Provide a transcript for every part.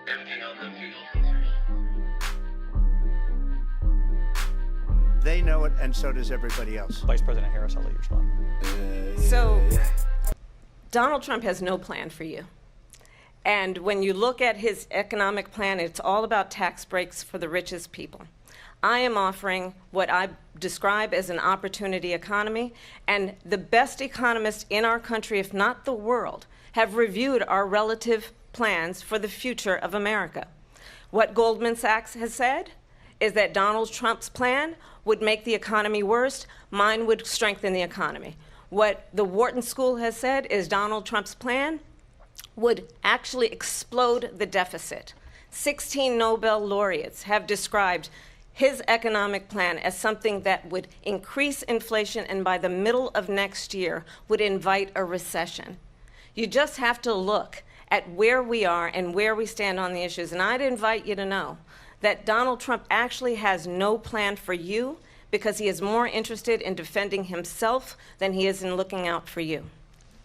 Empty on the field. They know it, and so does everybody else. Vice President Harris, I'll let you respond. So, Donald Trump has no plan for you. And when you look at his economic plan, it's all about tax breaks for the richest people. I am offering what I describe as an opportunity economy, and the best economists in our country, if not the world, have reviewed our relative plans for the future of America. What Goldman Sachs has said is that Donald Trump's plan would make the economy worse, mine would strengthen the economy. What the Wharton School has said is Donald Trump's plan would actually explode the deficit. 16 Nobel laureates have described his economic plan as something that would increase inflation and by the middle of next year would invite a recession. You just have to look at where we are and where we stand on the issues. And I'd invite you to know that Donald Trump actually has no plan for you because he is more interested in defending himself than he is in looking out for you.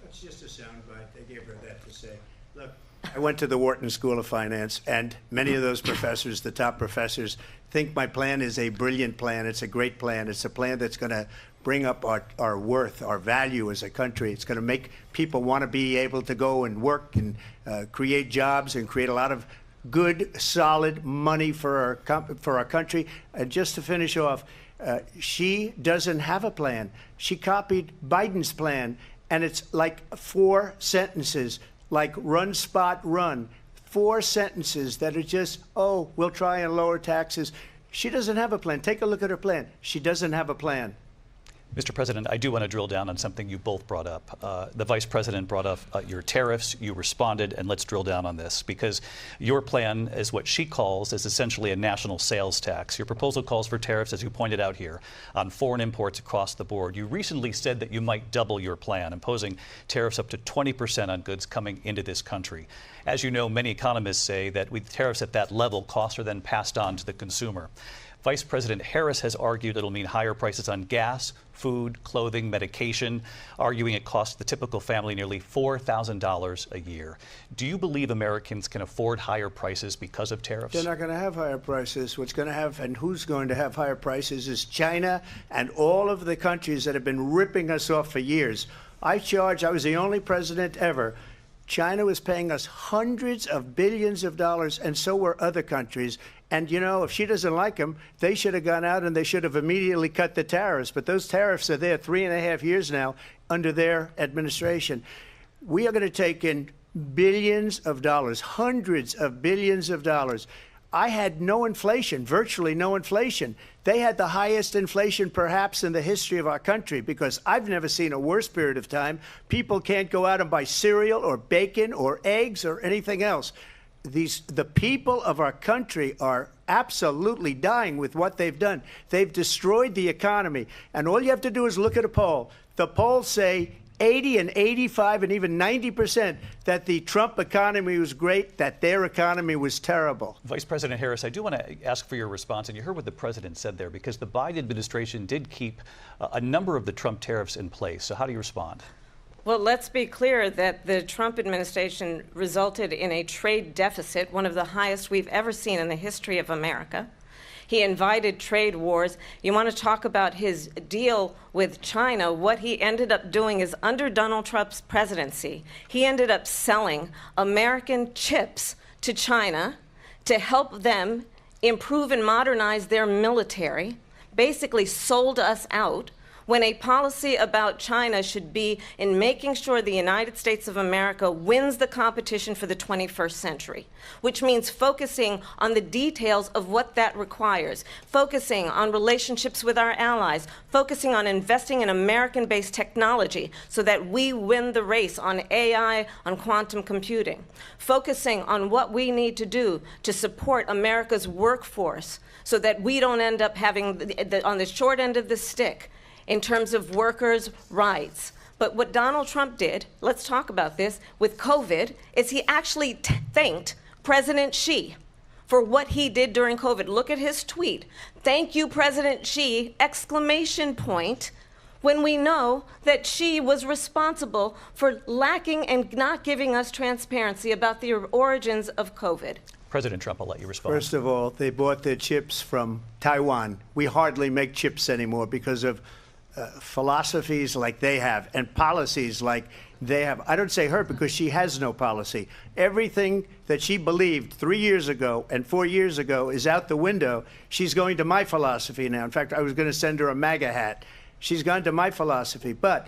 That's just a soundbite. They gave her that to say. Look, I went to the Wharton School of Finance, and many of those professors, the top professors, think my plan is a brilliant plan. It's a great plan. It's a plan that's going to bring up our worth, our value as a country. It's going to make people want to be able to go and work and create jobs and create a lot of good, solid money for our country. And just to finish off, she doesn't have a plan. She copied Biden's plan, and it's like 4 sentences, like run, spot, run. 4 sentences that are just, oh, we'll try and lower taxes. She doesn't have a plan. Take a look at her plan. She doesn't have a plan. Mr. President, I do want to drill down on something you both brought up. The Vice President brought up your tariffs. You responded, and let's drill down on this, because your plan is what she calls is essentially a national sales tax. Your proposal calls for tariffs, as you pointed out here, on foreign imports across the board. You recently said that you might double your plan, imposing tariffs up to 20% on goods coming into this country. As you know, many economists say that with tariffs at that level, costs are then passed on to the consumer. Vice President Harris has argued it'll mean higher prices on gas, food, clothing, medication, arguing it costs the typical family nearly $4,000 a year. Do you believe Americans can afford higher prices because of tariffs? They're not going to have higher prices. What's going to have and who's going to have higher prices is China and all of the countries that have been ripping us off for years. I was the only president ever. China was paying us hundreds of billions of dollars, and so were other countries. And, you know, if she doesn't like them, they should have gone out and they should have immediately cut the tariffs. But those tariffs are there 3.5 years now under their administration. We are going to take in billions of dollars, hundreds of billions of dollars. I had no inflation, virtually no inflation. They had the highest inflation perhaps in the history of our country, because I've never seen a worse period of time. People can't go out and buy cereal or bacon or eggs or anything else. The people of our country are absolutely dying with what they've done. They've destroyed the economy. And all you have to do is look at a poll. The polls say 80 and 85 and even 90% that the Trump economy was great, that their economy was terrible. Vice President Harris, I do want to ask for your response, and you heard what the president said there, because the Biden administration did keep a number of the Trump tariffs in place. So how do you respond? Well, let's be clear that the Trump administration resulted in a trade deficit, one of the highest we've ever seen in the history of America. He invited trade wars. You want to talk about his deal with China? What he ended up doing is, under Donald Trump's presidency, he ended up selling American chips to China to help them improve and modernize their military, basically sold us out, when a policy about China should be in making sure the United States of America wins the competition for the 21st century, which means focusing on the details of what that requires, focusing on relationships with our allies, focusing on investing in American-based technology so that we win the race on AI, on quantum computing, focusing on what we need to do to support America's workforce so that we don't end up having, on the short end of the stick, in terms of workers' rights. But what Donald Trump did, let's talk about this, with COVID, is he actually thanked President Xi for what he did during COVID. Look at his tweet. "Thank you, President Xi," exclamation point, when we know that Xi was responsible for lacking and not giving us transparency about the origins of COVID. President Trump, I'll let you respond. First of all, they bought their chips from Taiwan. We hardly make chips anymore because of philosophies like they have and policies like they have. I don't say her because she has no policy. Everything that she believed 3 years ago and 4 years ago is out the window. She's going to my philosophy now. In fact, I was going to send her a MAGA hat. She's gone to my philosophy. But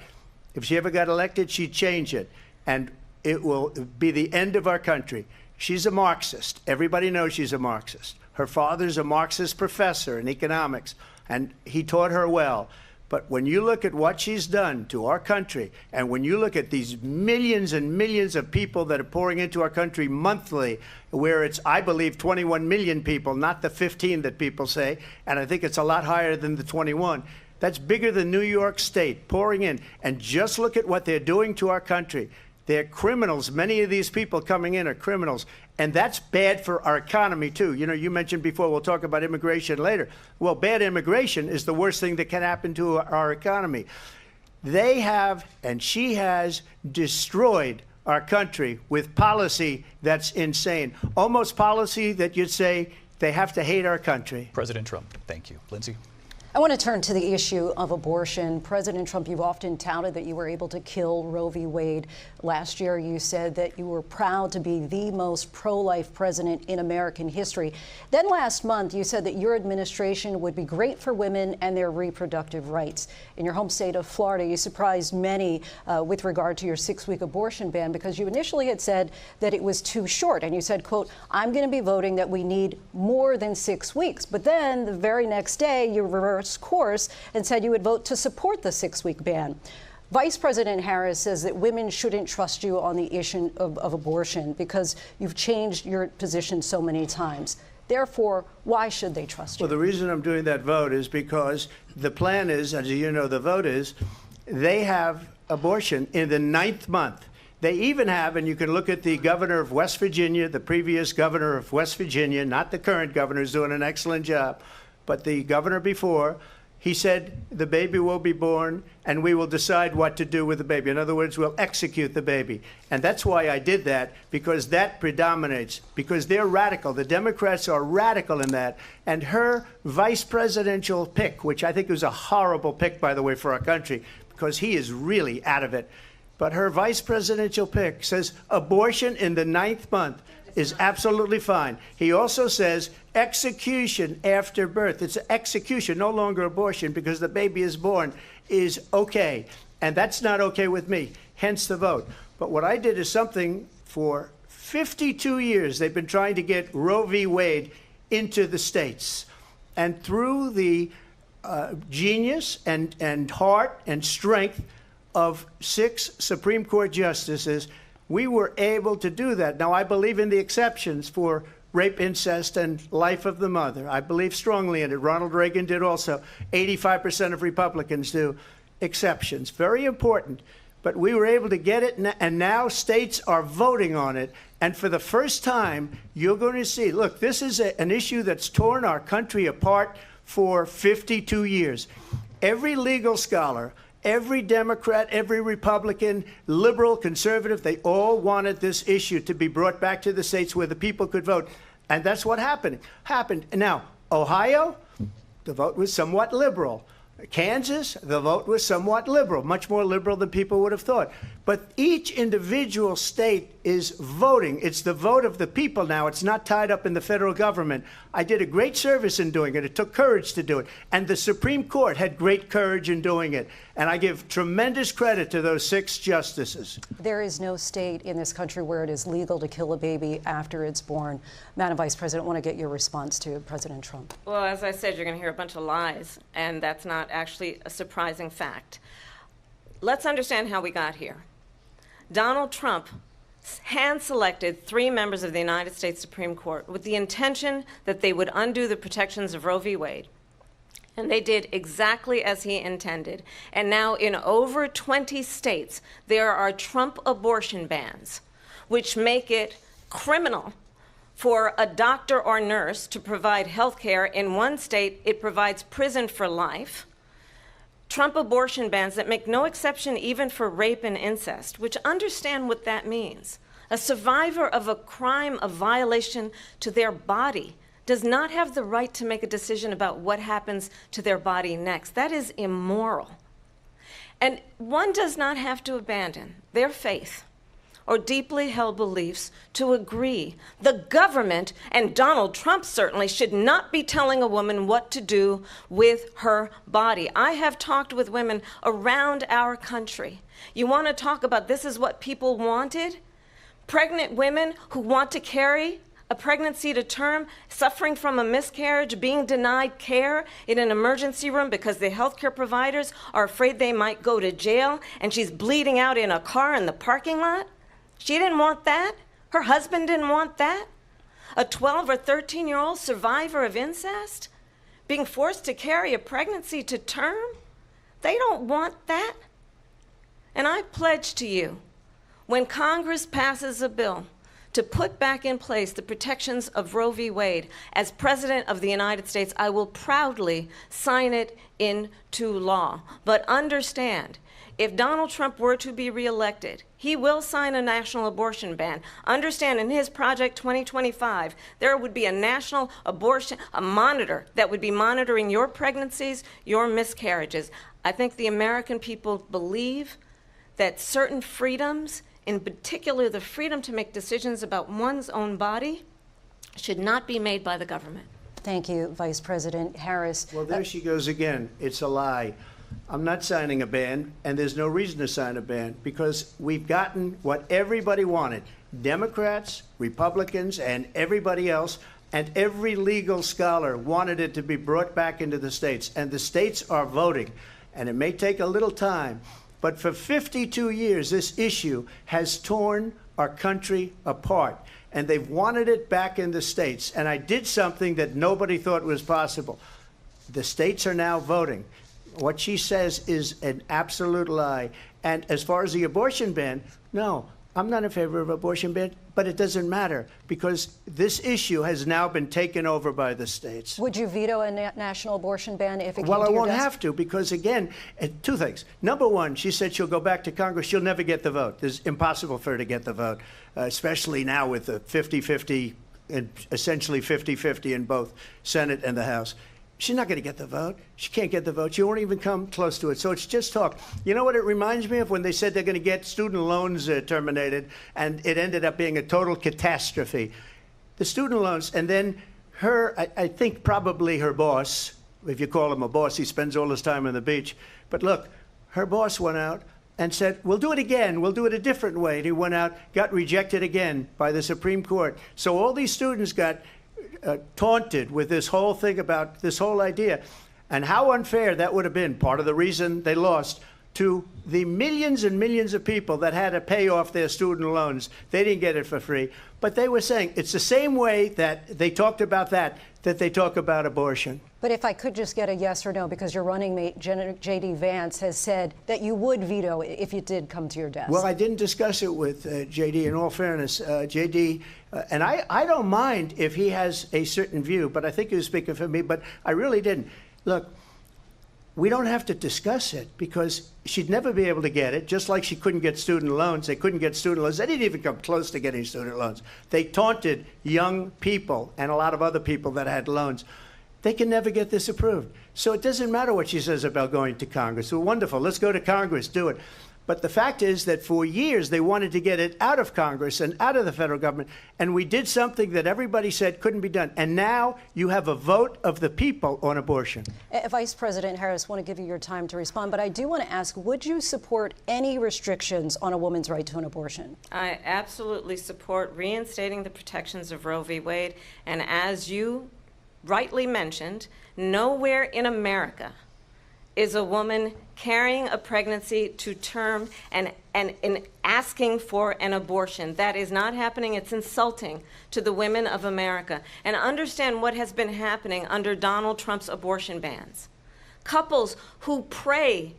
if she ever got elected, she'd change it. And it will be the end of our country. She's a Marxist. Everybody knows she's a Marxist. Her father's a Marxist professor in economics, and he taught her well. But when you look at what she's done to our country, and when you look at these millions and millions of people that are pouring into our country monthly, where it's, I believe, 21 million people, not the 15 that people say, and I think it's a lot higher than the 21. That's bigger than New York State pouring in. And just look at what they're doing to our country. They're criminals. Many of these people coming in are criminals. And that's bad for our economy, too. You know, you mentioned before, we'll talk about immigration later. Well, bad immigration is the worst thing that can happen to our economy. They have, and she has, destroyed our country with policy that's insane. Almost policy that you'd say they have to hate our country. President Trump, thank you. Lindsay? I want to turn to the issue of abortion. President Trump, you've often touted that you were able to kill Roe v. Wade. Last year, you said that you were proud to be the most pro-life president in American history. Then last month, you said that your administration would be great for women and their reproductive rights. In your home state of Florida, you surprised many with regard to your 6-week abortion ban because you initially had said that it was too short. And you said, quote, I'm going to be voting that we need more than 6 weeks. But then the very next day, you reversed course and said you would vote to support the 6-week ban. Vice President Harris says that women shouldn't trust you on the issue of abortion because you've changed your position so many times. Therefore, why should they trust you? Well, the reason I'm doing that vote is because the plan is, as you know, the vote is, they have abortion in the 9th month. They even have, and you can look at the governor of West Virginia, the previous governor of West Virginia, not the current governor, who's doing an excellent job, but the governor before, he said the baby will be born and we will decide what to do with the baby. In other words, we'll execute the baby. And that's why I did that, because that predominates, because they're radical. The Democrats are radical in that. And her vice presidential pick, which I think was a horrible pick, by the way, for our country, because he is really out of it. But her vice presidential pick says abortion in the 9th month is absolutely fine. He also says execution after birth. It's execution, no longer abortion, because the baby is born, is okay. And that's not okay with me, hence the vote. But what I did is something for 52 years. They've been trying to get Roe v. Wade into the states. And through the genius and heart and strength of 6 Supreme Court justices, we were able to do that. Now, I believe in the exceptions for rape, incest, and life of the mother. I believe strongly in it. Ronald Reagan did also. 85% of Republicans do. Exceptions. Very important. But we were able to get it, and now states are voting on it. And for the first time, you're going to see, look, this is an issue that's torn our country apart for 52 years. Every legal scholar, every Democrat, every Republican, liberal, conservative, they all wanted this issue to be brought back to the states where the people could vote. And that's what happened. Now, Ohio, the vote was somewhat liberal. Kansas, the vote was somewhat liberal, much more liberal than people would have thought. But each individual state is voting. It's the vote of the people now. It's not tied up in the federal government. I did a great service in doing it. It took courage to do it. And the Supreme Court had great courage in doing it. And I give tremendous credit to those 6 justices. There is no state in this country where it is legal to kill a baby after it's born. Madam Vice President, I want to get your response to President Trump. Well, as I said, you're going to hear a bunch of lies, and that's not actually a surprising fact. Let's understand how we got here. Donald Trump hand-selected 3 members of the United States Supreme Court with the intention that they would undo the protections of Roe v. Wade. And they did exactly as he intended. And now in over 20 states, there are Trump abortion bans, which make it criminal for a doctor or nurse to provide health care. In one state, it provides prison for life. Trump abortion bans that make no exception even for rape and incest, which understand what that means. A survivor of a crime, a violation to their body, does not have the right to make a decision about what happens to their body next. That is immoral. And one does not have to abandon their faith or deeply held beliefs to agree. The government, and Donald Trump certainly, should not be telling a woman what to do with her body. I have talked with women around our country. You want to talk about this is what people wanted? Pregnant women who want to carry a pregnancy to term, suffering from a miscarriage, being denied care in an emergency room because the healthcare providers are afraid they might go to jail, and she's bleeding out in a car in the parking lot. She didn't want that. Her husband didn't want that. A 12 or 13-year-old survivor of incest being forced to carry a pregnancy to term. They don't want that. And I pledge to you, when Congress passes a bill to put back in place the protections of Roe v. Wade, as President of the United States, I will proudly sign it into law. But understand, if Donald Trump were to be reelected, he will sign a national abortion ban. Understand, in his Project 2025, there would be a national abortion, a monitor that would be monitoring your pregnancies, your miscarriages. I think the American people believe that certain freedoms, in particular the freedom to make decisions about one's own body, should not be made by the government. Thank you, Vice President Harris. Well, there she goes again. It's a lie. I'm not signing a ban, and there's no reason to sign a ban, because we've gotten what everybody wanted. Democrats, Republicans, and everybody else, and every legal scholar wanted it to be brought back into the states, and the states are voting. And it may take a little time, but for 52 years, this issue has torn our country apart, and they've wanted it back in the states. And I did something that nobody thought was possible. The states are now voting. What she says is an absolute lie. And as far as the abortion ban, no, I'm not in favor of abortion ban, but it doesn't matter, because this issue has now been taken over by the states. Would you veto a national abortion ban if it came Well, to I your won't desk? have to, because, again, two things. Number one, she said she'll go back to Congress. She'll never get the vote. It's impossible for her to get the vote, especially now with the 50-50, and essentially 50-50 in both Senate and the House. She's not going to get the vote. She can't get the vote. She won't even come close to it. So it's just talk. You know what it reminds me of? When they said they're going to get student loans terminated, and it ended up being a total catastrophe. The student loans, and then her, I think probably her boss, if you call him a boss, he spends all his time on the beach. But look, her boss went out and said, we'll do it again. We'll do it a different way. And he went out, got rejected again by the Supreme Court. So all these students got taunted with this whole thing about this whole idea, and how unfair that would have been. Part of the reason they lost to the millions and millions of people that had to pay off their student loans. They didn't get it for free, but they were saying it's the same way that they talked about that they talk about abortion. But if I could just get a yes or no, because your running mate, J.D. Vance, has said that you would veto it if it did come to your desk. Well, I didn't discuss it with J.D. In all fairness, J.D., and I don't mind if he has a certain view, but I think he was speaking for me, but I really didn't. Look, we don't have to discuss it, because she'd never be able to get it, just like she couldn't get student loans. They couldn't get student loans. They didn't even come close to getting student loans. They taunted young people and a lot of other people that had loans. They can never get this approved. So it doesn't matter what she says about going to Congress. Well, wonderful. Let's go to Congress. Do it. But the fact is that for years they wanted to get it out of Congress and out of the federal government, and we did something that everybody said couldn't be done. And now you have a vote of the people on abortion. Vice President Harris, I want to give you your time to respond, but I do want to ask, would you support any restrictions on a woman's right to an abortion? I absolutely support reinstating the protections of Roe v. Wade, and as you rightly mentioned, nowhere in America is a woman carrying a pregnancy to term and asking for an abortion. That is not happening. It's insulting to the women of America. And understand what has been happening under Donald Trump's abortion bans. Couples who pray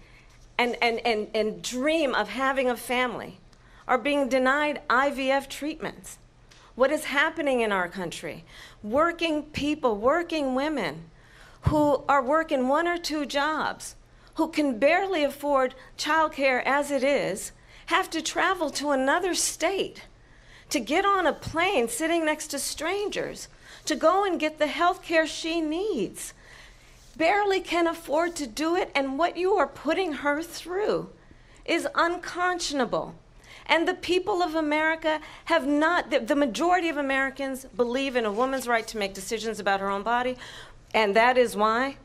and dream of having a family are being denied IVF treatments. What is happening in our country? Working people, working women, who are working 1 or 2 jobs, who can barely afford childcare as it is, have to travel to another state to get on a plane sitting next to strangers, to go and get the health care she needs, barely can afford to do it, and what you are putting her through is unconscionable. And the people of America have not, the majority of Americans believe in a woman's right to make decisions about her own body, and that is why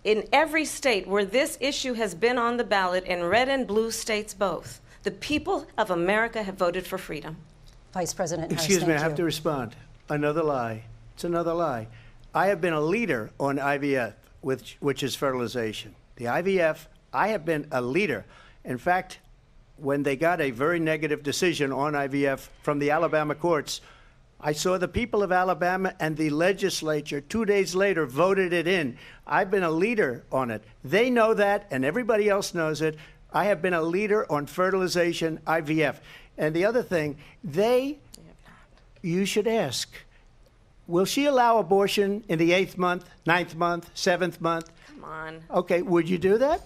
in every state where this issue has been on the ballot, in red and blue states both, the people of America have voted for freedom. Vice President Harris, Excuse me, I thank have you. to respond. Another lie. It's another lie. I have been a leader on IVF, which is fertilization. The IVF, I have been a leader. In fact, when they got a very negative decision on IVF from the Alabama courts, I saw the people of Alabama and the legislature 2 days later voted it in. I've been a leader on it. They know that, and everybody else knows it. I have been a leader on fertilization, IVF. And the other thing, you should ask, will she allow abortion in the 8th month, 9th month, 7th month? Come on. Okay, would you do that?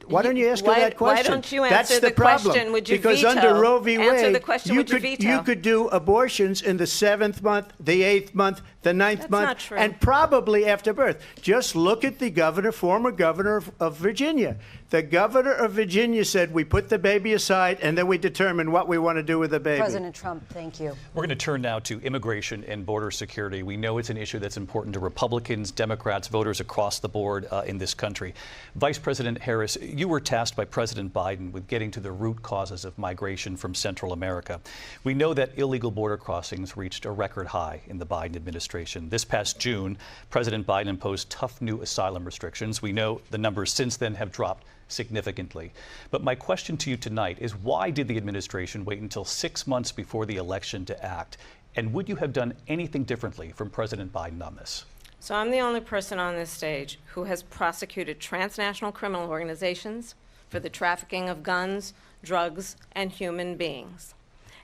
Why don't you ask her that question? Why don't you answer That's the problem. question? Would you because veto? under Roe v. Answer Wade, the question, would you veto? you could do abortions in the 7th month, the 8th month, the 9th That's month, not true. and probably after birth. Just look at the governor, former governor of Virginia. The governor of Virginia said, we put the baby aside and then we determine what we want to do with the baby. President Trump, thank you. We're going to turn now to immigration and border security. We know it's an issue that's important to Republicans, Democrats, voters across the board in this country. Vice President Harris, you were tasked by President Biden with getting to the root causes of migration from Central America. We know that illegal border crossings reached a record high in the Biden administration. This past June, President Biden imposed tough new asylum restrictions. We know the numbers since then have dropped significantly. But my question to you tonight is, why did the administration wait until 6 months before the election to act? And would you have done anything differently from President Biden on this? So I'm the only person on this stage who has prosecuted transnational criminal organizations for the trafficking of guns, drugs, and human beings.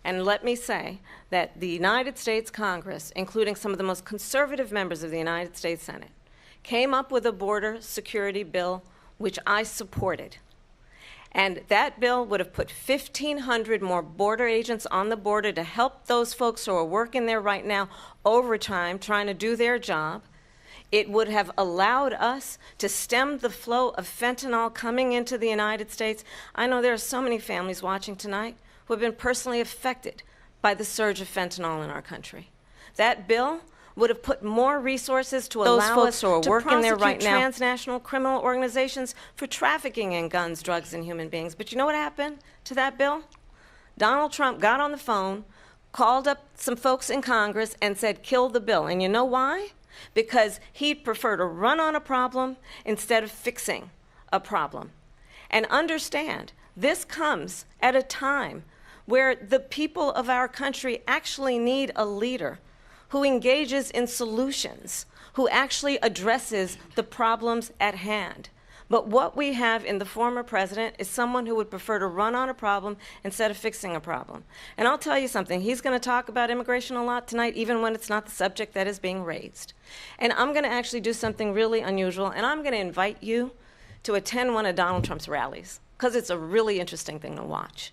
And let me say that the United States Congress, including some of the most conservative members of the United States Senate, came up with a border security bill which I supported. And that bill would have put 1,500 more border agents on the border to help those folks who are working there right now overtime trying to do their job. It would have allowed us to stem the flow of fentanyl coming into the United States. I know there are so many families watching tonight who have been personally affected by the surge of fentanyl in our country. That bill would have put more resources to allow us to prosecute transnational criminal organizations for trafficking in guns, drugs, and human beings. But you know what happened to that bill? Donald Trump got on the phone, called up some folks in Congress, and said, kill the bill. And you know why? Because he'd prefer to run on a problem instead of fixing a problem. And understand, this comes at a time where the people of our country actually need a leader who engages in solutions, who actually addresses the problems at hand. But what we have in the former president is someone who would prefer to run on a problem instead of fixing a problem. And I'll tell you something, he's going to talk about immigration a lot tonight, even when it's not the subject that is being raised. And I'm going to actually do something really unusual, and I'm going to invite you to attend one of Donald Trump's rallies, because it's a really interesting thing to watch.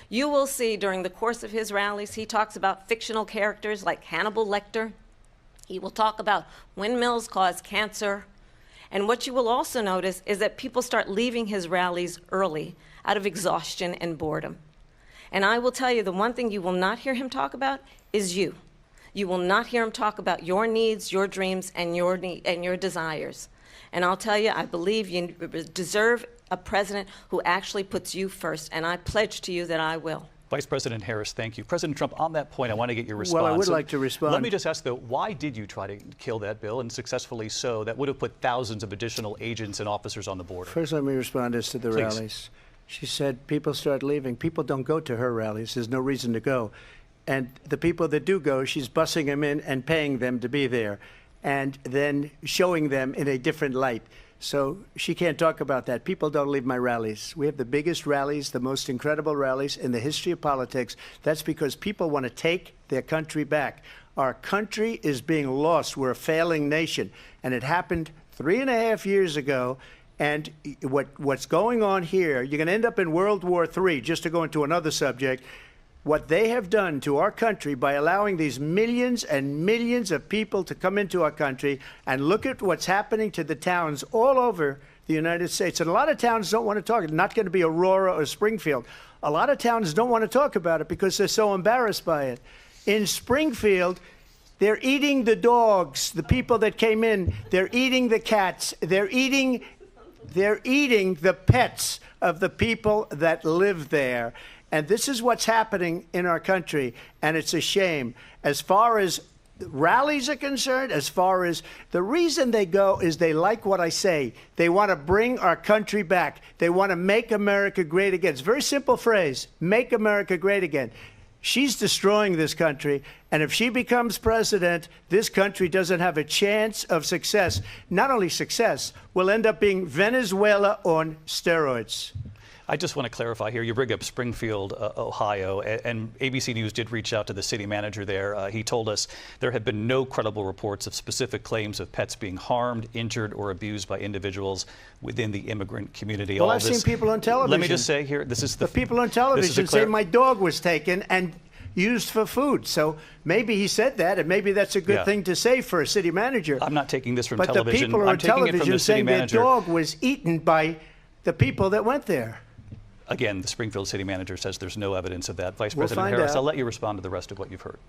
You will see during the course of his rallies, he talks about fictional characters like Hannibal Lecter. He will talk about windmills cause cancer. And what you will also notice is that people start leaving his rallies early out of exhaustion and boredom. And I will tell you, the one thing you will not hear him talk about is you. You will not hear him talk about your needs, your dreams, and your desires. And I'll tell you, I believe you deserve a president who actually puts you first, and I pledge to you that I will. Vice President Harris, thank you. President Trump, on that point, I want to get your response. Well, I would like to respond. Let me just ask, though, why did you try to kill that bill, and successfully so, that would have put thousands of additional agents and officers on the border? First, let me respond as to the Please. rallies. She said people start leaving. People don't go to her rallies. There's no reason to go. And the people that do go, she's bussing them in and paying them to be there, and then showing them in a different light. So she can't talk about that. People don't leave my rallies. We have the biggest rallies, the most incredible rallies in the history of politics. That's because people want to take their country back. Our country is being lost. We're a failing nation. And it happened 3.5 years ago. And what's going on here, you're going to end up in World War III, just to go into another subject. what they have done to our country by allowing these millions and millions of people to come into our country, and look at what's happening to the towns all over the United States. And a lot of towns don't want to talk. It's not going to be Aurora or Springfield. A lot of towns don't want to talk about it because they're so embarrassed by it. In Springfield, they're eating the dogs, the people that came in. They're eating the cats. They're eating the pets of the people that live there. And this is what's happening in our country, and it's a shame. As far as rallies are concerned, as far as the reason they go is they like what I say. They want to bring our country back. They want to make America great again. It's a very simple phrase, make America great again. She's destroying this country, and if she becomes president, this country doesn't have a chance of success. Not only success, we'll end up being Venezuela on steroids. I just want to clarify here. You bring up Springfield, Ohio, and ABC News did reach out to the city manager there. He told us there have been no credible reports of specific claims of pets being harmed, injured, or abused by individuals within the immigrant community. Well, I've seen people on television. Let me just say here, this is the people on television say my dog was taken and used for food. So maybe he said that, and maybe that's a good thing to say for a city manager. I'm not taking this from but television. But the people on television saying their manager. dog was eaten by the people that went there. Again, the Springfield city manager says there's no evidence of that. Vice We'll President find Harris, out. I'll let you respond to the rest of what you've heard.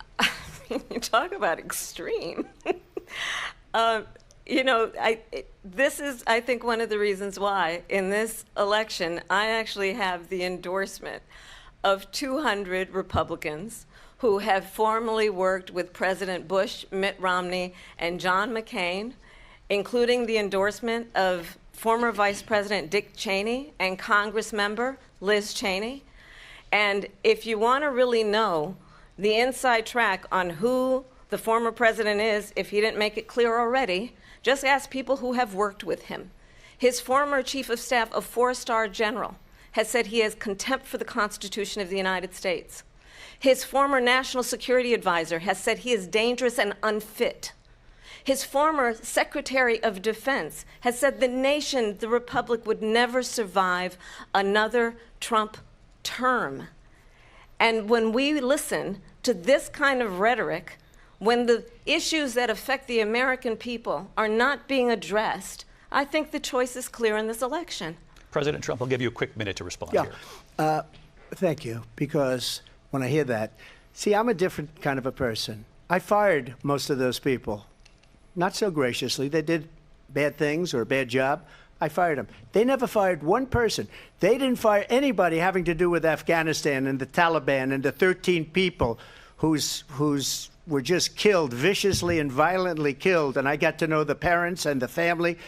You talk about extreme. This is, I think, one of the reasons why in this election I actually have the endorsement of 200 Republicans who have formally worked with President Bush, Mitt Romney, and John McCain, including the endorsement of former Vice President Dick Cheney and Congress member Liz Cheney. And if you want to really know the inside track on who the former president is, if he didn't make it clear already, just ask people who have worked with him. His former chief of staff, a 4-star general, has said he has contempt for the Constitution of the United States. His former national security advisor has said he is dangerous and unfit. His former Secretary of Defense has said the nation, the Republic, would never survive another Trump term. And when we listen to this kind of rhetoric, when the issues that affect the American people are not being addressed, I think the choice is clear in this election. President Trump, I'll give you a quick minute to respond here. Thank you, because when I hear that, see, I'm a different kind of a person. I fired most of those people. Not so graciously. They did bad things or a bad job. I fired them. They never fired one person. They didn't fire anybody having to do with Afghanistan and the Taliban and the 13 people whose were just killed, viciously and violently killed. And I got to know the parents and the family.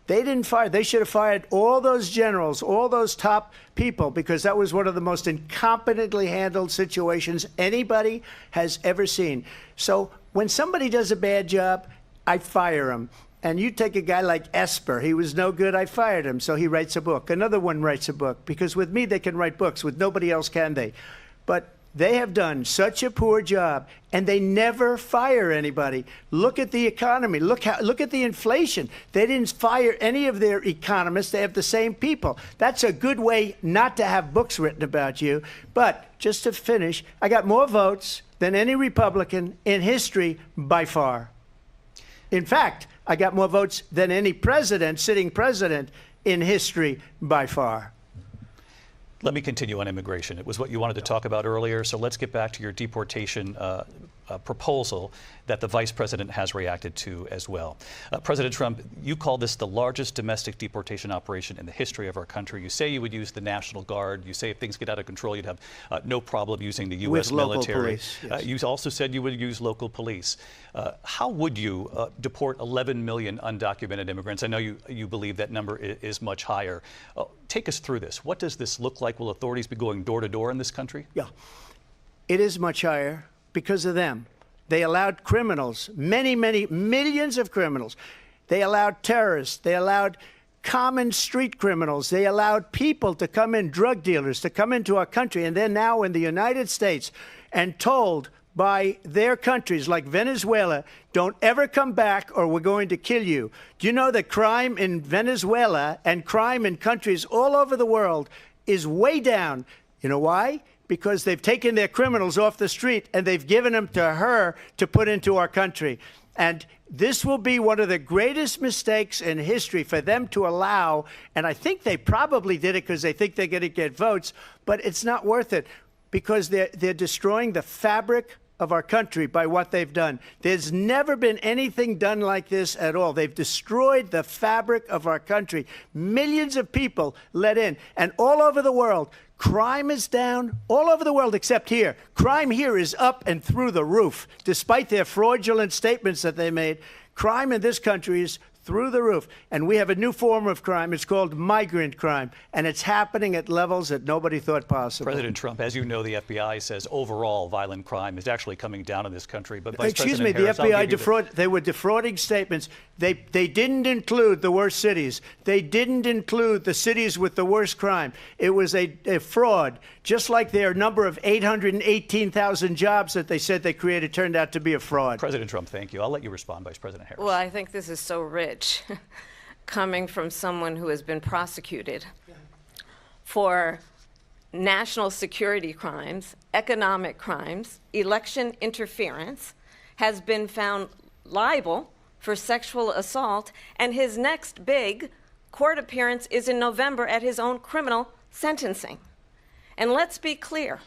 They didn't fire. They should have fired all those generals, all those top people, because that was one of the most incompetently handled situations anybody has ever seen. So when somebody does a bad job, I fire him. And you take a guy like Esper. He was no good. I fired him. So he writes a book. Another one writes a book. Because with me, they can write books. With nobody else can they. But they have done such a poor job, and they never fire anybody. Look at the economy. Look at the inflation. They didn't fire any of their economists. They have the same people. That's a good way not to have books written about you. But just to finish, I got more votes than any Republican in history by far. In fact, I got more votes than any president, sitting president, in history by far. Let me continue on immigration. It was what you wanted to talk about earlier, so let's get back to your deportation proposal that the vice president has reacted to as well. President Trump, you call this the largest domestic deportation operation in the history of our country. You say you would use the National Guard. You say if things get out of control, you'd have no problem using the U.S. military. Police, yes. You also said you would use local police. How would you deport 11 million undocumented immigrants? I know you believe that number is much higher. Take us through this. What does this look like? Will authorities be going door to door in this country? Yeah, it is much higher because of them. They allowed criminals, many millions of criminals. They allowed terrorists. They allowed common street criminals. They allowed people to come in, drug dealers, to come into our country. And they're now in the United States and told by their countries like Venezuela, don't ever come back or we're going to kill you. Do you know that crime in Venezuela and crime in countries all over the world is way down? You know why? because they've taken their criminals off the street and they've given them to her to put into our country. And this will be one of the greatest mistakes in history for them to allow. And I think they probably did it because they think they're going to get votes, but it's not worth it because they're destroying the fabric of our country by what they've done. There's never been anything done like this at all. They've destroyed the fabric of our country. Millions of people let in. And all over the world, crime is down. All over the world except here. Crime here is up and through the roof. Despite their fraudulent statements that they made, crime in this country is through the roof. And we have a new form of crime. It's called migrant crime. And it's happening at levels that nobody thought possible. President Trump, as you know, the FBI says overall violent crime is actually coming down in this country. But Vice Excuse me, President the Harris, FBI they were defrauding statements. They didn't include the worst cities. They didn't include the cities with the worst crime. It was a fraud, just like their number of 818,000 jobs that they said they created turned out to be a fraud. President Trump, thank you. I'll let you respond, Vice President Harris. Well, I think this is so rich coming from someone who has been prosecuted for national security crimes, economic crimes, election interference, has been found liable for sexual assault, and his next big court appearance is in November at his own criminal sentencing. And let's be clear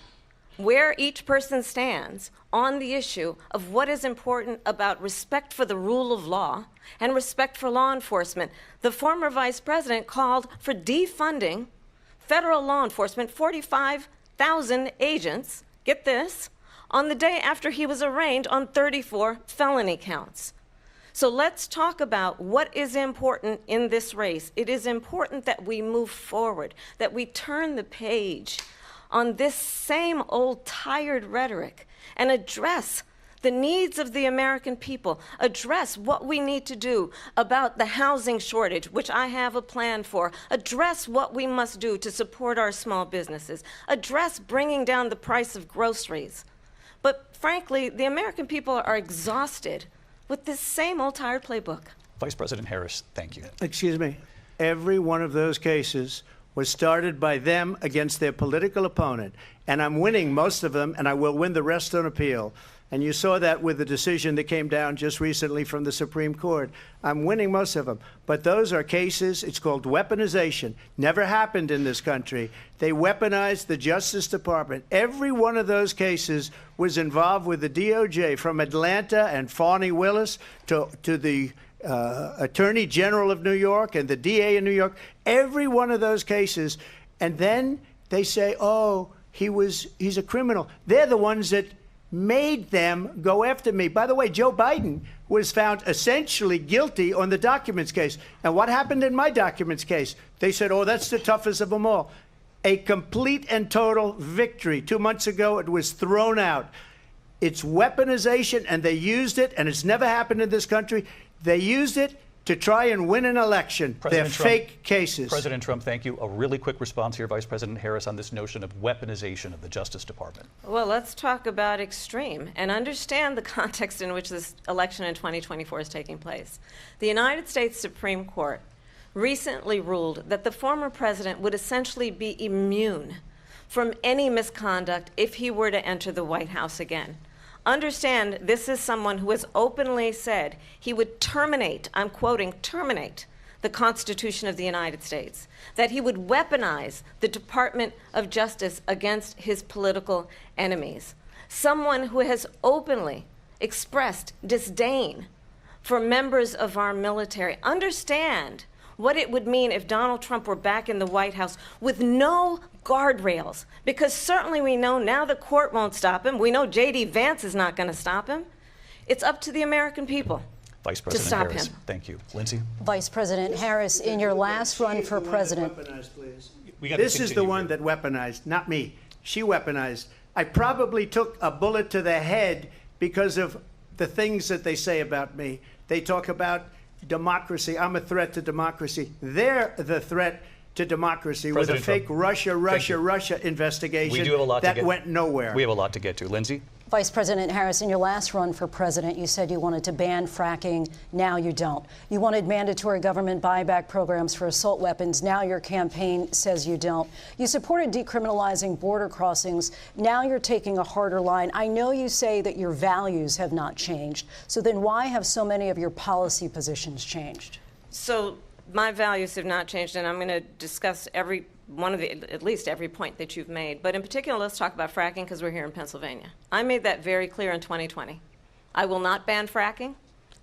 where each person stands on the issue of what is important about respect for the rule of law and respect for law enforcement. The former vice president called for defunding federal law enforcement, 45,000 agents, get this, on the day after he was arraigned on 34 felony counts. So let's talk about what is important in this race. It is important that we move forward, that we turn the page on this same old tired rhetoric and address the needs of the American people, address what we need to do about the housing shortage, which I have a plan for, address what we must do to support our small businesses, address bringing down the price of groceries. But frankly, the American people are exhausted with this same old tired playbook. Vice President Harris, thank you. Excuse me. Every one of those cases was started by them against their political opponent. And I'm winning most of them, and I will win the rest on appeal. And you saw that with the decision that came down just recently from the Supreme Court. I'm winning most of them. But those are cases, it's called weaponization. Never happened in this country. They weaponized the Justice Department. Every one of those cases was involved with the DOJ, from Atlanta and Fani Willis to the Attorney General of New York and the DA in New York. Every one of those cases. And then they say, oh, he's a criminal. They're the ones that made them go after me. By the way, Joe Biden was found essentially guilty on the documents case. And what happened in my documents case? They said, oh, that's the toughest of them all. A complete and total victory. 2 months ago, it was thrown out. It's weaponization, and they used it, and it's never happened in this country. They used it to try and win an election. They're fake cases. President Trump, thank you. A really quick response here, Vice President Harris, on this notion of weaponization of the Justice Department. Well, let's talk about extreme and understand the context in which this election in 2024 is taking place. The United States Supreme Court recently ruled that the former president would essentially be immune from any misconduct if he were to enter the White House again. Understand, this is someone who has openly said he would terminate, I'm quoting, terminate the Constitution of the United States, that he would weaponize the Department of Justice against his political enemies. Someone who has openly expressed disdain for members of our military. Understand what it would mean if Donald Trump were back in the White House with no guardrails, because certainly we know now the court won't stop him. We know J.D. Vance is not going to stop him. It's up to the American people Vice President to stop Harris, him. Thank you. Lindsay? Vice President Harris, in your last run for president. This is the one that weaponized, not me. She weaponized. I probably took a bullet to the head because of the things that they say about me. They talk about democracy. I'm a threat to democracy. They're the threat to democracy President with a fake Trump, Russia investigation We do have a lot that to get, went nowhere. We have a lot to get to. Lindsay? Vice President Harris, in your last run for president, you said you wanted to ban fracking. Now you don't. You wanted mandatory government buyback programs for assault weapons. Now your campaign says you don't. You supported decriminalizing border crossings. Now you're taking a harder line. I know you say that your values have not changed. So then why have so many of your policy positions changed? So my values have not changed, and I'm going to discuss every one of the, at least every point that you've made. But in particular, let's talk about fracking because we're here in Pennsylvania. I made that very clear in 2020. I will not ban fracking.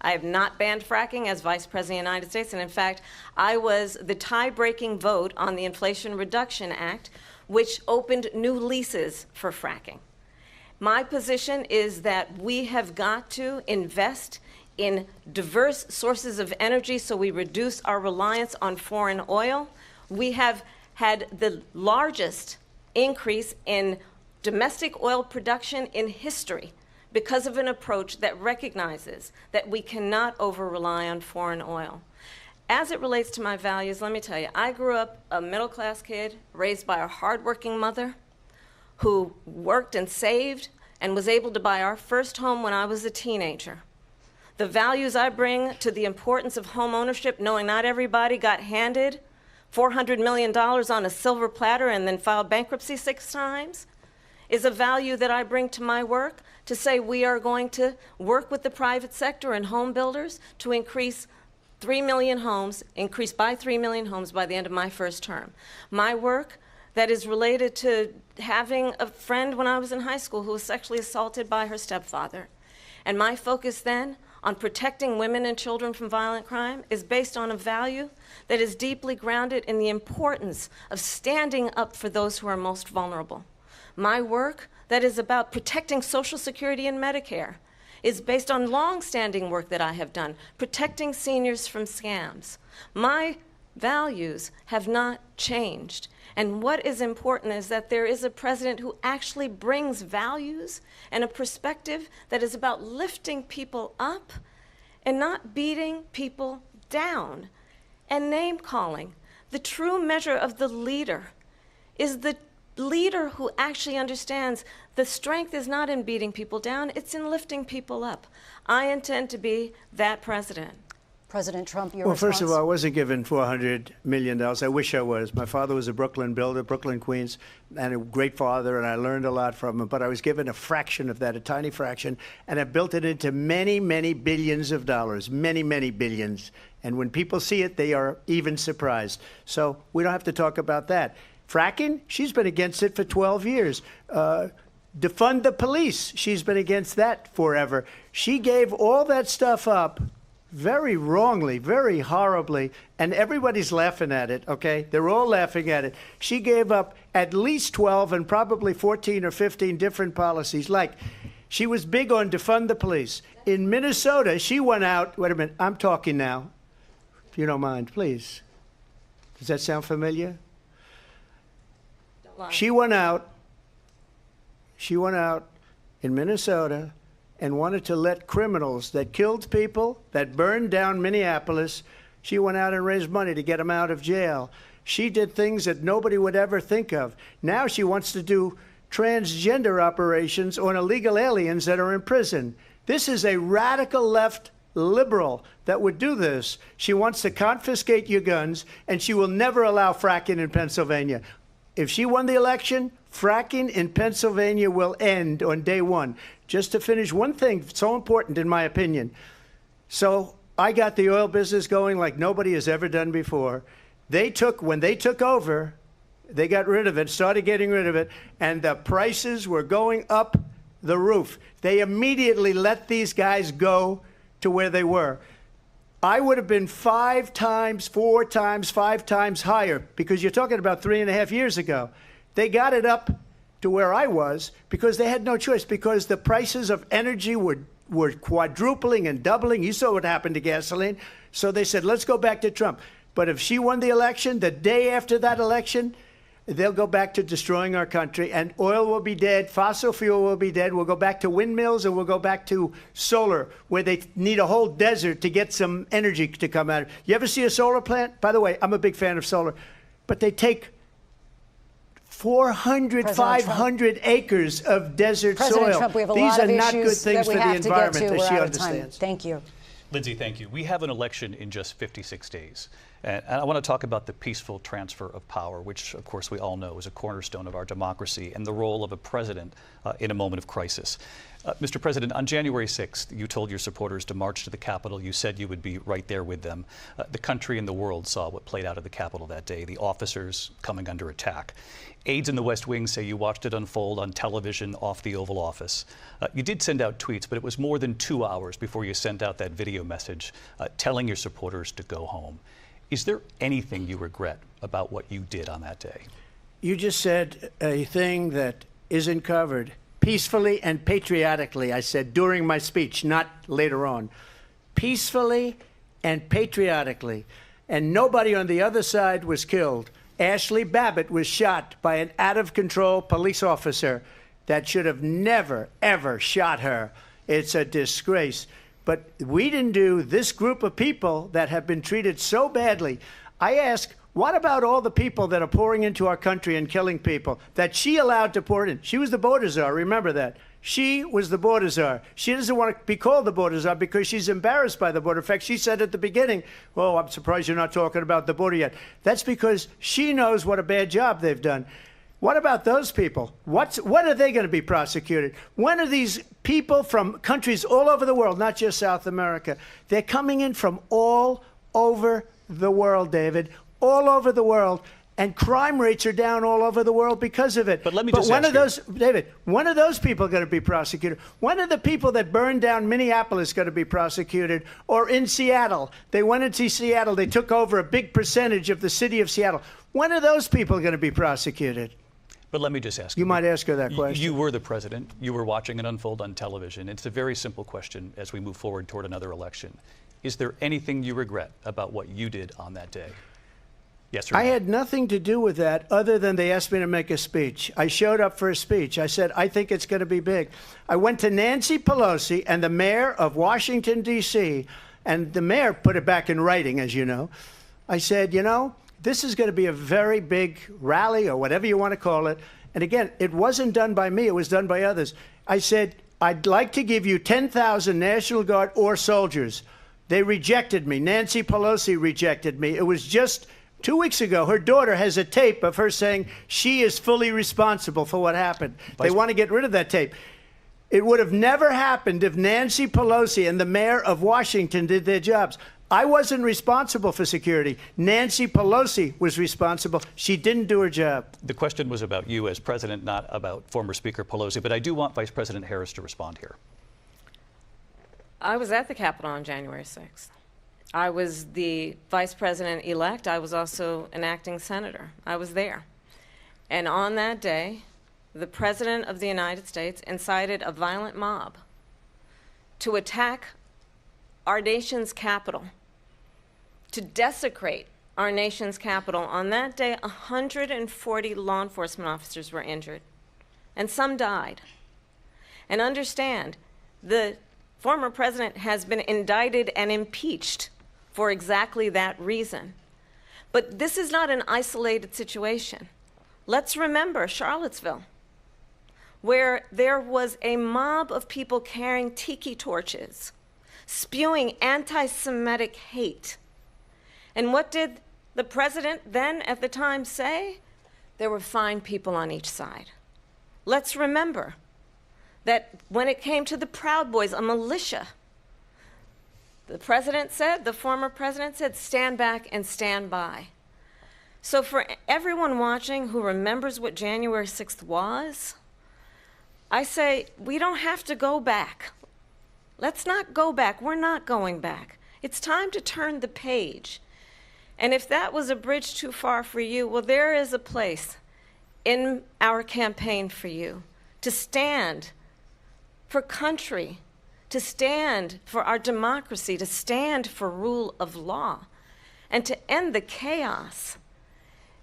I have not banned fracking as Vice President of the United States. And in fact, I was the tie-breaking vote on the Inflation Reduction Act, which opened new leases for fracking. My position is that we have got to invest in diverse sources of energy so we reduce our reliance on foreign oil. We have had the largest increase in domestic oil production in history because of an approach that recognizes that we cannot over-rely on foreign oil. As it relates to my values, let me tell you, I grew up a middle-class kid raised by a hardworking mother who worked and saved and was able to buy our first home when I was a teenager. The values I bring to the importance of home ownership, knowing not everybody got handed $400 million on a silver platter and then filed bankruptcy 6 times, is a value that I bring to my work to say we are going to work with the private sector and home builders to increase 3 million homes, increase by 3 million homes by the end of my first term. My work that is related to having a friend when I was in high school who was sexually assaulted by her stepfather. And my focus then on protecting women and children from violent crime is based on a value that is deeply grounded in the importance of standing up for those who are most vulnerable. My work that is about protecting Social Security and Medicare is based on long-standing work that I have done, protecting seniors from scams. My values have not changed. And what is important is that there is a president who actually brings values and a perspective that is about lifting people up and not beating people down and name-calling. The true measure of the leader is the leader who actually understands the strength is not in beating people down, it's in lifting people up. I intend to be that president. President Trump, your Well, response? first of all, I wasn't given $400 million. I wish I was. My father was a Brooklyn builder, Brooklyn, Queens, and a great father, and I learned a lot from him. But I was given a fraction of that, a tiny fraction, and I built it into many, many billions of dollars, many, many billions. And when people see it, they are even surprised. So we don't have to talk about that. Fracking, she's been against it for 12 years. Defund the police, she's been against that forever. She gave all that stuff up very wrongly, very horribly, and everybody's laughing at it, okay? They're all laughing at it. She gave up at least 12 and probably 14 or 15 different policies. Like, she was big on defund the police. In Minnesota, she went out, wait a minute, I'm talking now, if you don't mind, please. Does that sound familiar? She went out in Minnesota and wanted to let criminals that killed people, that burned down Minneapolis, she went out and raised money to get them out of jail. She did things that nobody would ever think of. Now she wants to do transgender operations on illegal aliens that are in prison. This is a radical left liberal that would do this. She wants to confiscate your guns, and she will never allow fracking in Pennsylvania. If she won the election, fracking in Pennsylvania will end on day one. Just to finish, one thing so important in my opinion. So I got the oil business going like nobody has ever done before. When they took over, they got rid of it, started getting rid of it, and the prices were going up the roof. They immediately let these guys go to where they were. I would have been 5 times, 4 times, 5 times higher, because you're talking about 3.5 years ago. They got it up to where I was because they had no choice, because the prices of energy were quadrupling and doubling. You saw what happened to gasoline. So they said, let's go back to Trump. But if she won the election, the day after that election, they'll go back to destroying our country, and oil will be dead, fossil fuel will be dead, we'll go back to windmills, and we'll go back to solar, where they need a whole desert to get some energy to come out. You ever see a solar plant? By the way, I'm a big fan of solar. but they take 400, President 500 acres of desert President soil. Trump, we have a These lot are of not good issues things that we for the have to get to. environment, We're as she out of time. understands. Thank you. Lindsay, thank you. We have an election in just 56 days. And I want to talk about the peaceful transfer of power, which, of course, we all know is a cornerstone of our democracy, and the role of a president in a moment of crisis. Mr. President, on January 6th, you told your supporters to march to the Capitol. You said you would be right there with them. The country and the world saw what played out at the Capitol that day, the officers coming under attack. Aides in the West Wing say you watched it unfold on television off the Oval Office. You did send out tweets, but it was more than 2 hours before you sent out that video message telling your supporters to go home. Is there anything you regret about what you did on that day? You just said a thing that isn't covered. Peacefully and patriotically, I said during my speech, not later on. Peacefully and patriotically. And nobody on the other side was killed. Ashley Babbitt was shot by an out-of-control police officer that should have never, ever shot her. It's a disgrace. But we didn't do this group of people that have been treated so badly. I ask, what about all the people that are pouring into our country and killing people that she allowed to pour in? She was the border czar, remember that. She was the border czar. She doesn't want to be called the border czar because she's embarrassed by the border. In fact, she said at the beginning, well, I'm surprised you're not talking about the border yet. That's because she knows what a bad job they've done. What about those people? When are they going to be prosecuted? When are these people from countries all over the world, not just South America? They're coming in from all over the world, David, all over the world. And crime rates are down all over the world because of it. But let me just ask you. David, when are those people going to be prosecuted? When are the people that burned down Minneapolis going to be prosecuted? Or in Seattle? They went into Seattle. They took over a big percentage of the city of Seattle. When are those people going to be prosecuted? But let me just ask you. You might ask her that question. You were the president. You were watching it unfold on television. It's a very simple question as we move forward toward another election. Is there anything you regret about what you did on that day? Yes or no? I had nothing to do with that other than they asked me to make a speech. I showed up for a speech. I said, I think it's going to be big. I went to Nancy Pelosi and the mayor of Washington, D.C., and the mayor put it back in writing, as you know. I said, you know, this is going to be a very big rally or whatever you want to call it. And again, it wasn't done by me. It was done by others. I said, I'd like to give you 10,000 National Guard or soldiers. They rejected me. Nancy Pelosi rejected me. It was just 2 weeks ago. Her daughter has a tape of her saying she is fully responsible for what happened. They want to get rid of that tape. It would have never happened if Nancy Pelosi and the mayor of Washington did their jobs. I wasn't responsible for security. Nancy Pelosi was responsible. She didn't do her job. The question was about you as president, not about former Speaker Pelosi, but I do want Vice President Harris to respond here. I was at the Capitol on January 6th. I was the vice president-elect. I was also an acting senator. I was there. And on that day, the President of the United States incited a violent mob to attack our nation's capital, to desecrate our nation's capital. On that day, 140 law enforcement officers were injured, and some died. And understand, the former president has been indicted and impeached for exactly that reason. But this is not an isolated situation. Let's remember Charlottesville, where there was a mob of people carrying tiki torches, spewing anti-Semitic hate. And what did the president then at the time say? There were fine people on each side. Let's remember that when it came to the Proud Boys, a militia, the president said, the former president said, stand back and stand by. So for everyone watching who remembers what January 6th was, I say, we don't have to go back. Let's not go back. We're not going back. It's time to turn the page. And if that was a bridge too far for you, well, there is a place in our campaign for you to stand for country, to stand for our democracy, to stand for rule of law, and to end the chaos,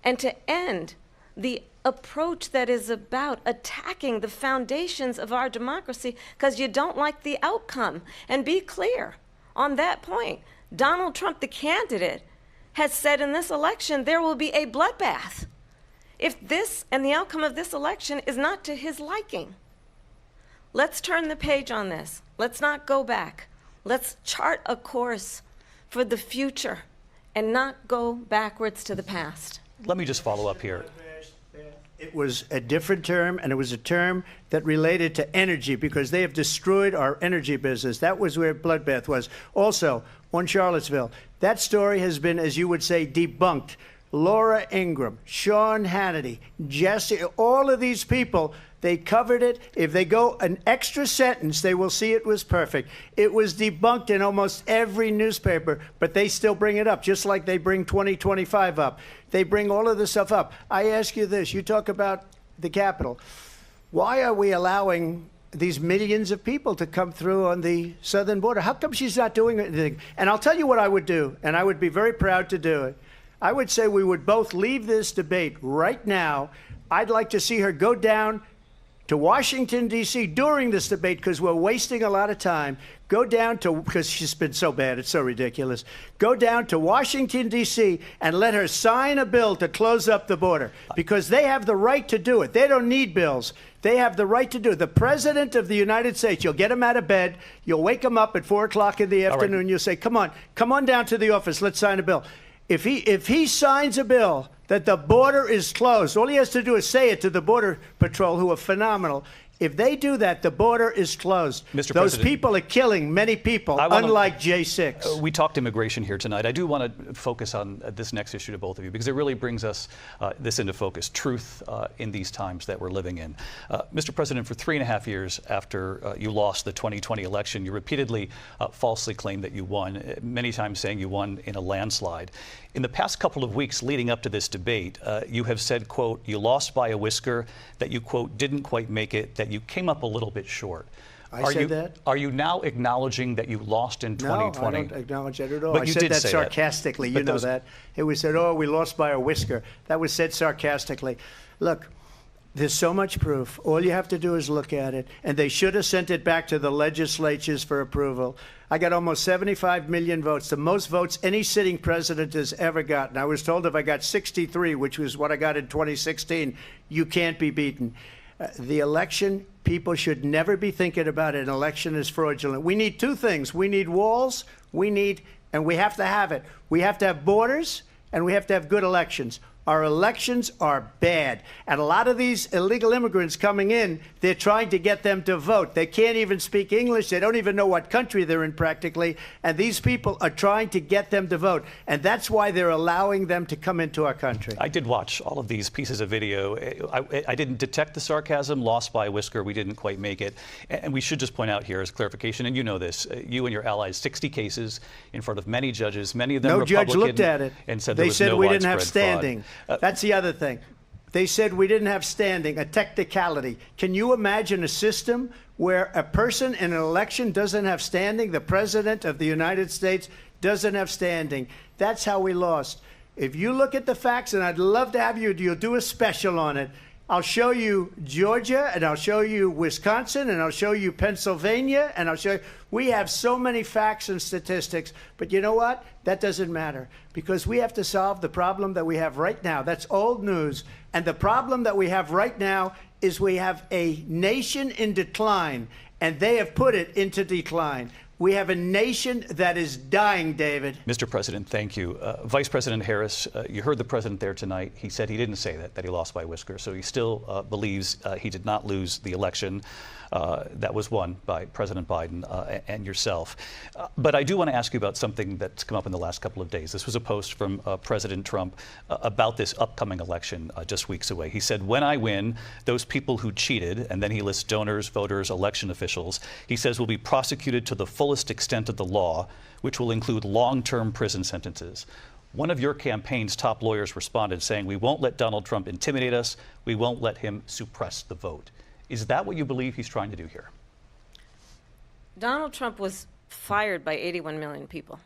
and to end the approach that is about attacking the foundations of our democracy because you don't like the outcome. And be clear on that point. Donald Trump, the candidate, has said in this election there will be a bloodbath if this and the outcome of this election is not to his liking. Let's turn the page on this. Let's not go back. Let's chart a course for the future and not go backwards to the past. Let me just follow up here. It was a different term, and it was a term that related to energy because they have destroyed our energy business. That was where bloodbath was. Also, on Charlottesville, that story has been, as you would say, debunked. Laura Ingraham, Sean Hannity, Jesse, all of these people, they covered it. If they go an extra sentence, they will see it was perfect. It was debunked in almost every newspaper, but they still bring it up, just like they bring 2025 up. They bring all of this stuff up. I ask you this. You talk about the Capitol. Why are we allowing these millions of people to come through on the southern border? How come she's not doing anything? And I'll tell you what I would do, and I would be very proud to do it. I would say we would both leave this debate right now. I'd like to see her go down to Washington, D.C. during this debate because we're wasting a lot of time. Go down to, because she's been so bad, it's so ridiculous. Go down to Washington, D.C. and let her sign a bill to close up the border because they have the right to do it. They don't need bills. They have the right to do it. The President of the United States, you'll get him out of bed. You'll wake him up at 4 o'clock in the afternoon. Right. You'll say, come on down to the office. Let's sign a bill. If he signs a bill that the border is closed, all he has to do is say it to the Border Patrol, who are phenomenal. If they do that, the border is closed. Mr. Those President, people are killing many people, unlike J6. We talked immigration here tonight. I do want to focus on this next issue to both of you because it really brings us this into focus, truth in these times that we're living in. Mr. President, for 3.5 years after you lost the 2020 election, you repeatedly falsely claimed that you won, many times saying you won in a landslide. In the past couple of weeks leading up to this debate, you have said, quote, you lost by a whisker, that you, quote, didn't quite make it, that you came up a little bit short. I said that? Are you now acknowledging that you lost in 2020? No, I don't acknowledge that at all. But I you said did that say sarcastically. That. You know that. It was said, oh, we lost by a whisker. That was said sarcastically. Look, there's so much proof. All you have to do is look at it. And they should have sent it back to the legislatures for approval. I got almost 75 million votes, the most votes any sitting president has ever gotten. I was told if I got 63, which was what I got in 2016, you can't be beaten. The election, people should never be thinking about an election as fraudulent. We need two things. We need walls, and we have to have it. We have to have borders, and we have to have good elections. Our elections are bad. And a lot of these illegal immigrants coming in, they're trying to get them to vote. They can't even speak English. They don't even know what country they're in practically. And these people are trying to get them to vote. And that's why they're allowing them to come into our country. I did watch all of these pieces of video. I didn't detect the sarcasm, lost by a whisker. We didn't quite make it. And we should just point out here as clarification, and you know this, you and your allies, 60 cases in front of many judges, many of them Republican. No judge looked at it. And said they was said no we didn't have standing. Fraud. That's the other thing. They said we didn't have standing, a technicality. Can you imagine a system where a person in an election doesn't have standing? The President of the United States doesn't have standing. That's how we lost. If you look at the facts, and I'd love to have you'll do a special on it. I'll show you Georgia, and I'll show you Wisconsin, and I'll show you Pennsylvania, and I'll show you. We have so many facts and statistics, but you know what? That doesn't matter because we have to solve the problem that we have right now. That's old news. And the problem that we have right now is we have a nation in decline, and they have put it into decline. We have a nation that is dying, David. Mr. President, thank you. Vice President Harris, you heard the president there tonight. He said he didn't say that he lost by a whisker. So he still believes he did not lose the election that was won by President Biden and yourself. But I do want to ask you about something that's come up in the last couple of days. This was a post from President Trump about this upcoming election just weeks away. He said, when I win, those people who cheated, and then he lists donors, voters, election officials, he says will be prosecuted to the fullest extent of the law, which will include long-term prison sentences. One of your campaign's top lawyers responded saying, we won't let Donald Trump intimidate us. We won't let him suppress the vote. Is that what you believe he's trying to do here? Donald Trump was fired by 81 million people.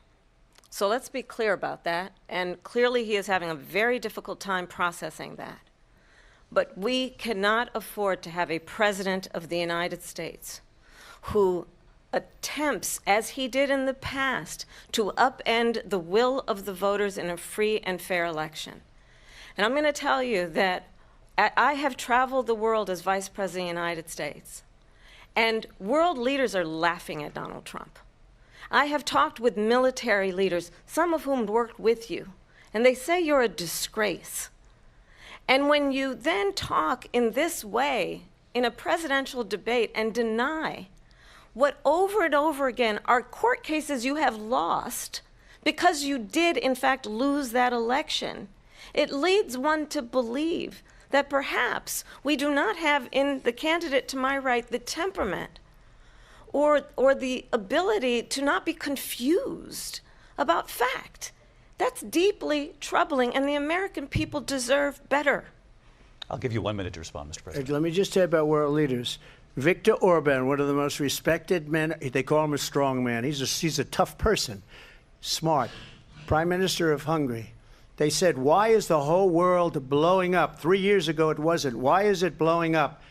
So let's be clear about that. And clearly he is having a very difficult time processing that. But we cannot afford to have a president of the United States who attempts, as he did in the past, to upend the will of the voters in a free and fair election. And I'm going to tell you that I have traveled the world as Vice President of the United States, and world leaders are laughing at Donald Trump. I have talked with military leaders, some of whom worked with you, and they say you're a disgrace. And when you then talk in this way in a presidential debate and deny what over and over again are court cases you have lost because you did in fact lose that election, it leads one to believe that perhaps we do not have in the candidate to my right the temperament or the ability to not be confused about fact. That's deeply troubling, and the American people deserve better. I'll give you 1 minute to respond, Mr. President. Let me just say about world leaders. Viktor Orban, one of the most respected men, they call him a strong man. He's a tough person, smart. Prime Minister of Hungary. They said, why is the whole world blowing up? 3 years ago it wasn't. Why is it blowing up?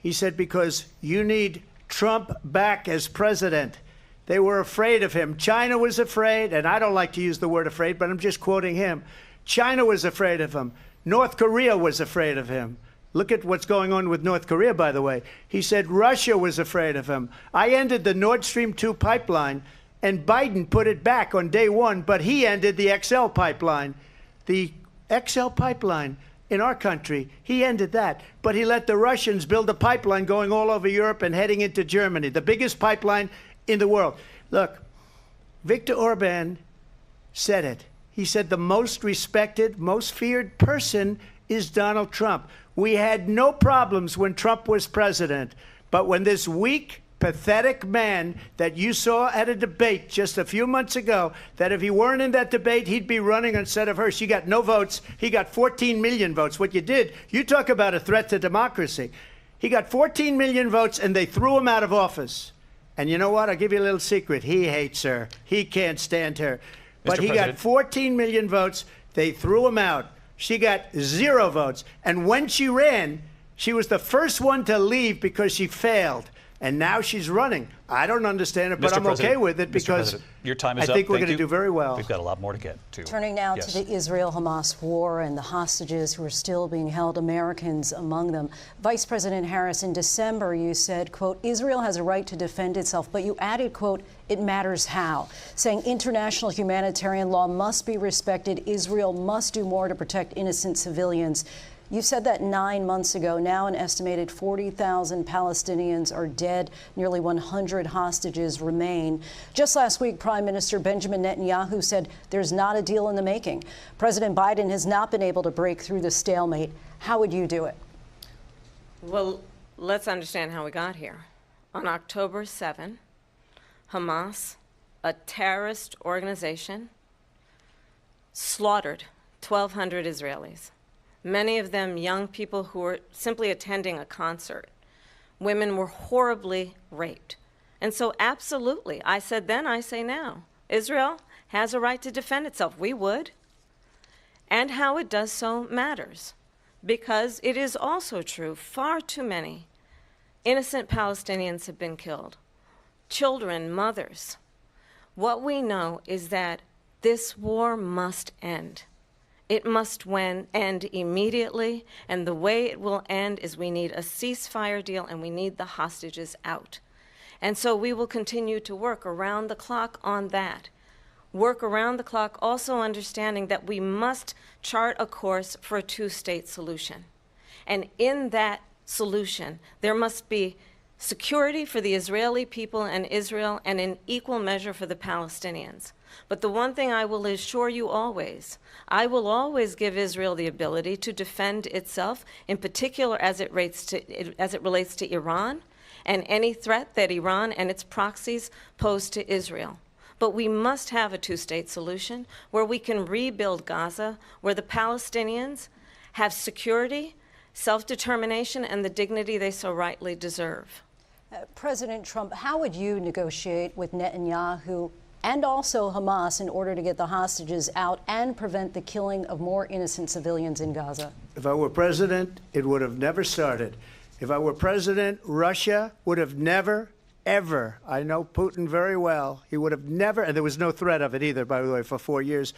He said, because you need Trump back as president. They were afraid of him. China was afraid, and I don't like to use the word afraid, but I'm just quoting him. China was afraid of him. North Korea was afraid of him. Look at what's going on with North Korea, by the way. He said Russia was afraid of him. I ended the Nord Stream 2 pipeline, and Biden put it back on day one, but he ended the XL pipeline. The XL pipeline in our country, he ended that. But he let the Russians build a pipeline going all over Europe and heading into Germany, the biggest pipeline in the world. Look, Viktor Orban said it. He said the most respected, most feared person is Donald Trump. We had no problems when Trump was president, but when this weak, pathetic man that you saw at a debate just a few months ago, that if he weren't in that debate, he'd be running instead of her. She got no votes. He got 14 million votes. What you did, you talk about a threat to democracy. He got 14 million votes, and they threw him out of office. And you know what? I'll give you a little secret. He hates her. He can't stand her. But he got 14 million votes. They threw him out. She got 0 votes. And when she ran, she was the first one to leave because she failed. And now she's running. I don't understand it, but I'm okay with it because your time is I think up. we're going to do very well. We've got a lot more to get to. Turning now to the Israel-Hamas war and the hostages who are still being held, Americans among them. Vice President Harris, in December, you said, quote, Israel has a right to defend itself, but you added, quote, it matters how, saying international humanitarian law must be respected. Israel must do more to protect innocent civilians. You said that 9 months ago. Now an estimated 40,000 Palestinians are dead. Nearly 100 hostages remain. Just last week, Prime Minister Benjamin Netanyahu said there's not a deal in the making. President Biden has not been able to break through the stalemate. How would you do it? Well, let's understand how we got here. On October 7, Hamas, a terrorist organization, slaughtered 1,200 Israelis. Many of them young people who were simply attending a concert. Women were horribly raped. And so absolutely, I said then, I say now, Israel has a right to defend itself. We would. And how it does so matters. Because it is also true, far too many innocent Palestinians have been killed. Children, mothers. What we know is that this war must end. It must end immediately, and the way it will end is we need a ceasefire deal and we need the hostages out. And so we will continue to work around the clock on that. Work around the clock, also understanding that we must chart a course for a two-state solution. And in that solution, there must be security for the Israeli people and Israel, and in equal measure for the Palestinians. But the one thing I will assure you always, I will always give Israel the ability to defend itself, in particular as it relates to Iran and any threat that Iran and its proxies pose to Israel. But we must have a two-state solution where we can rebuild Gaza, where the Palestinians have security, self-determination, and the dignity they so rightly deserve. President Trump, how would you negotiate with Netanyahu and also Hamas in order to get the hostages out and prevent the killing of more innocent civilians in Gaza? If I were president, it would have never started. If I were president, Russia would have never ever, I know Putin very well, he would have never, and there was no threat of it either, by the way, for 4 years,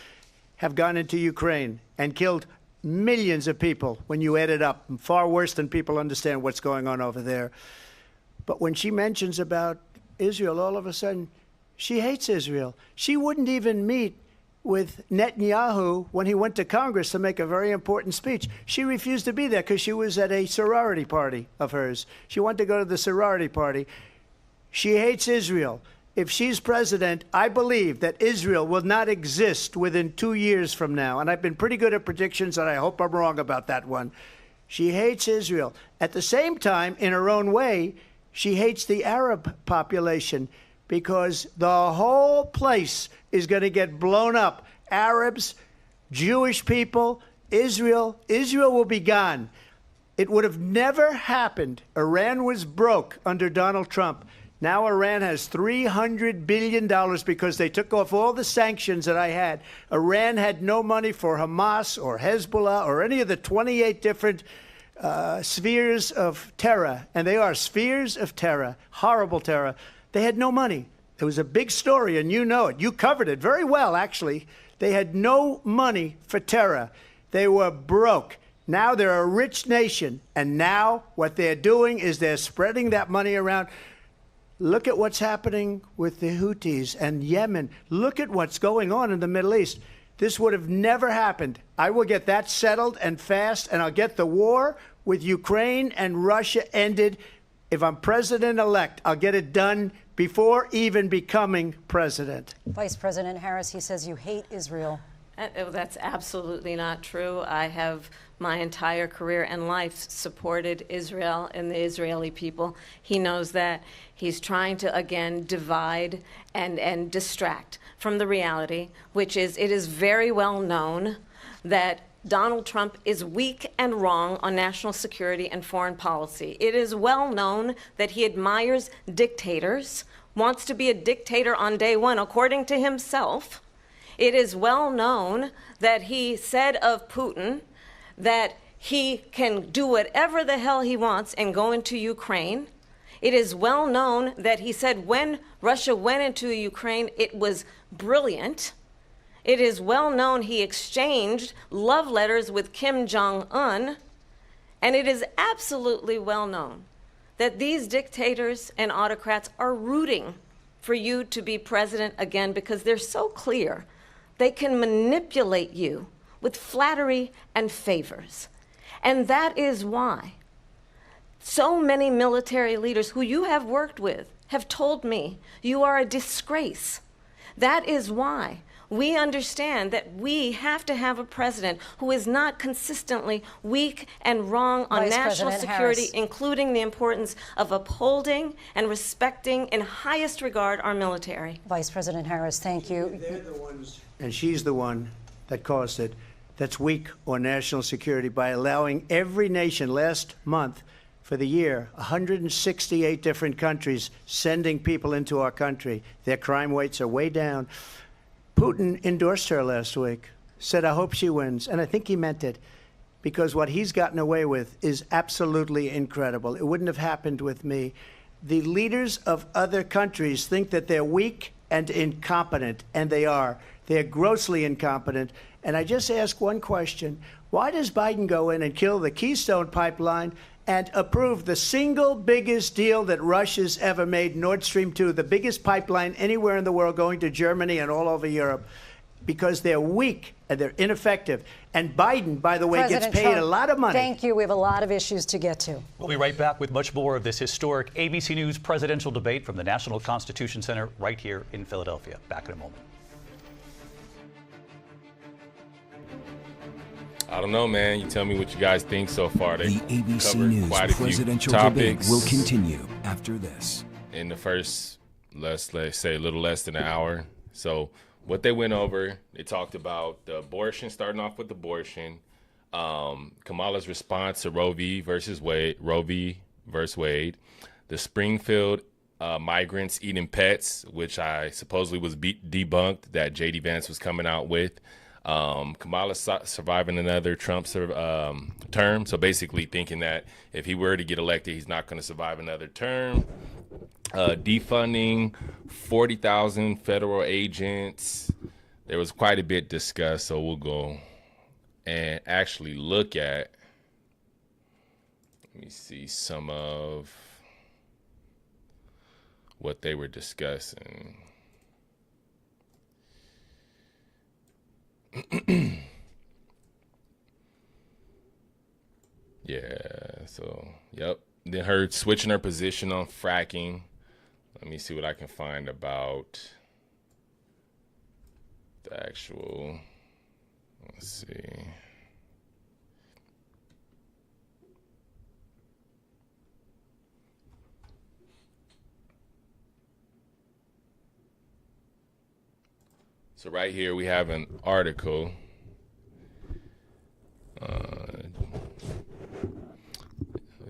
have gone into Ukraine and killed millions of people when you add it up, far worse than people understand what's going on over there. But when she mentions about Israel, all of a sudden, she hates Israel. She wouldn't even meet with Netanyahu when he went to Congress to make a very important speech. She refused to be there because she was at a sorority party of hers. She wanted to go to the sorority party. She hates Israel. If she's president, I believe that Israel will not exist within 2 years from now. And I've been pretty good at predictions, and I hope I'm wrong about that one. She hates Israel. At the same time, in her own way, she hates the Arab population because the whole place is going to get blown up. Arabs, Jewish people, Israel will be gone. It would have never happened. Iran was broke under Donald Trump. Now Iran has $300 billion because they took off all the sanctions that I had. Iran had no money for Hamas or Hezbollah or any of the 28 different spheres of terror. And they are spheres of terror, horrible terror. They had no money. It was a big story, and you know it. You covered it very well, actually. They had no money for terror. They were broke. Now they're a rich nation. And now what they're doing is they're spreading that money around. Look at what's happening with the Houthis and Yemen. Look at what's going on in the Middle East. This would have never happened. I will get that settled and fast, and I'll get the war with Ukraine and Russia ended. If I'm president-elect, I'll get it done before even becoming president. Vice President Harris, he says you hate Israel. That's absolutely not true. I have my entire career and life supported Israel and the Israeli people. He knows that. He's trying to, again, divide and distract from the reality, which is it is very well known that Donald Trump is weak and wrong on national security and foreign policy. It is well known that he admires dictators, wants to be a dictator on day one, according to himself. It is well known that he said of Putin that he can do whatever the hell he wants and go into Ukraine. It is well known that he said when Russia went into Ukraine, it was brilliant. It is well known he exchanged love letters with Kim Jong-un. And it is absolutely well known that these dictators and autocrats are rooting for you to be president again because they're so clear. They can manipulate you with flattery and favors. And that is why so many military leaders who you have worked with have told me you are a disgrace. That is why we understand that we have to have a president who is not consistently weak and wrong on national security, including the importance of upholding and respecting in highest regard our military. Vice President Harris, thank you. They're the ones, and she's the one that caused it, that's weak on national security by allowing every nation last month for the year, 168 different countries sending people into our country. Their crime rates are way down. Putin endorsed her last week, said, I hope she wins. And I think he meant it, because what he's gotten away with is absolutely incredible. It wouldn't have happened with me. The leaders of other countries think that they're weak and incompetent, and they are. They're grossly incompetent. And I just ask one question. Why does Biden go in and kill the Keystone Pipeline and approve the single biggest deal that Russia's ever made, Nord Stream 2, the biggest pipeline anywhere in the world going to Germany and all over Europe? Because they're weak and they're ineffective. And Biden, by the way, President gets paid Trump, a lot of money. Thank you. We have a lot of issues to get to. We'll be right back with much more of this historic ABC News presidential debate from the National Constitution Center right here in Philadelphia. Back in a moment. I don't know, man. You tell me what you guys think so far. The ABC News presidential debate will continue after this. In the first, let's say, a little less than an hour. So what they went over, they talked about the abortion, starting off with abortion, Kamala's response to Roe v. versus Wade, the Springfield migrants eating pets, which I supposedly was debunked that J.D. Vance was coming out with. Kamala surviving another Trump term. So basically thinking that if he were to get elected, he's not going to survive another term. Defunding 40,000 federal agents. There was quite a bit discussed, so we'll go and actually look at, let me see some of what they were discussing. Yeah, so, yep. Then her switching her position on fracking. Let me see what I can find about the actual, let's see. So right here we have an article.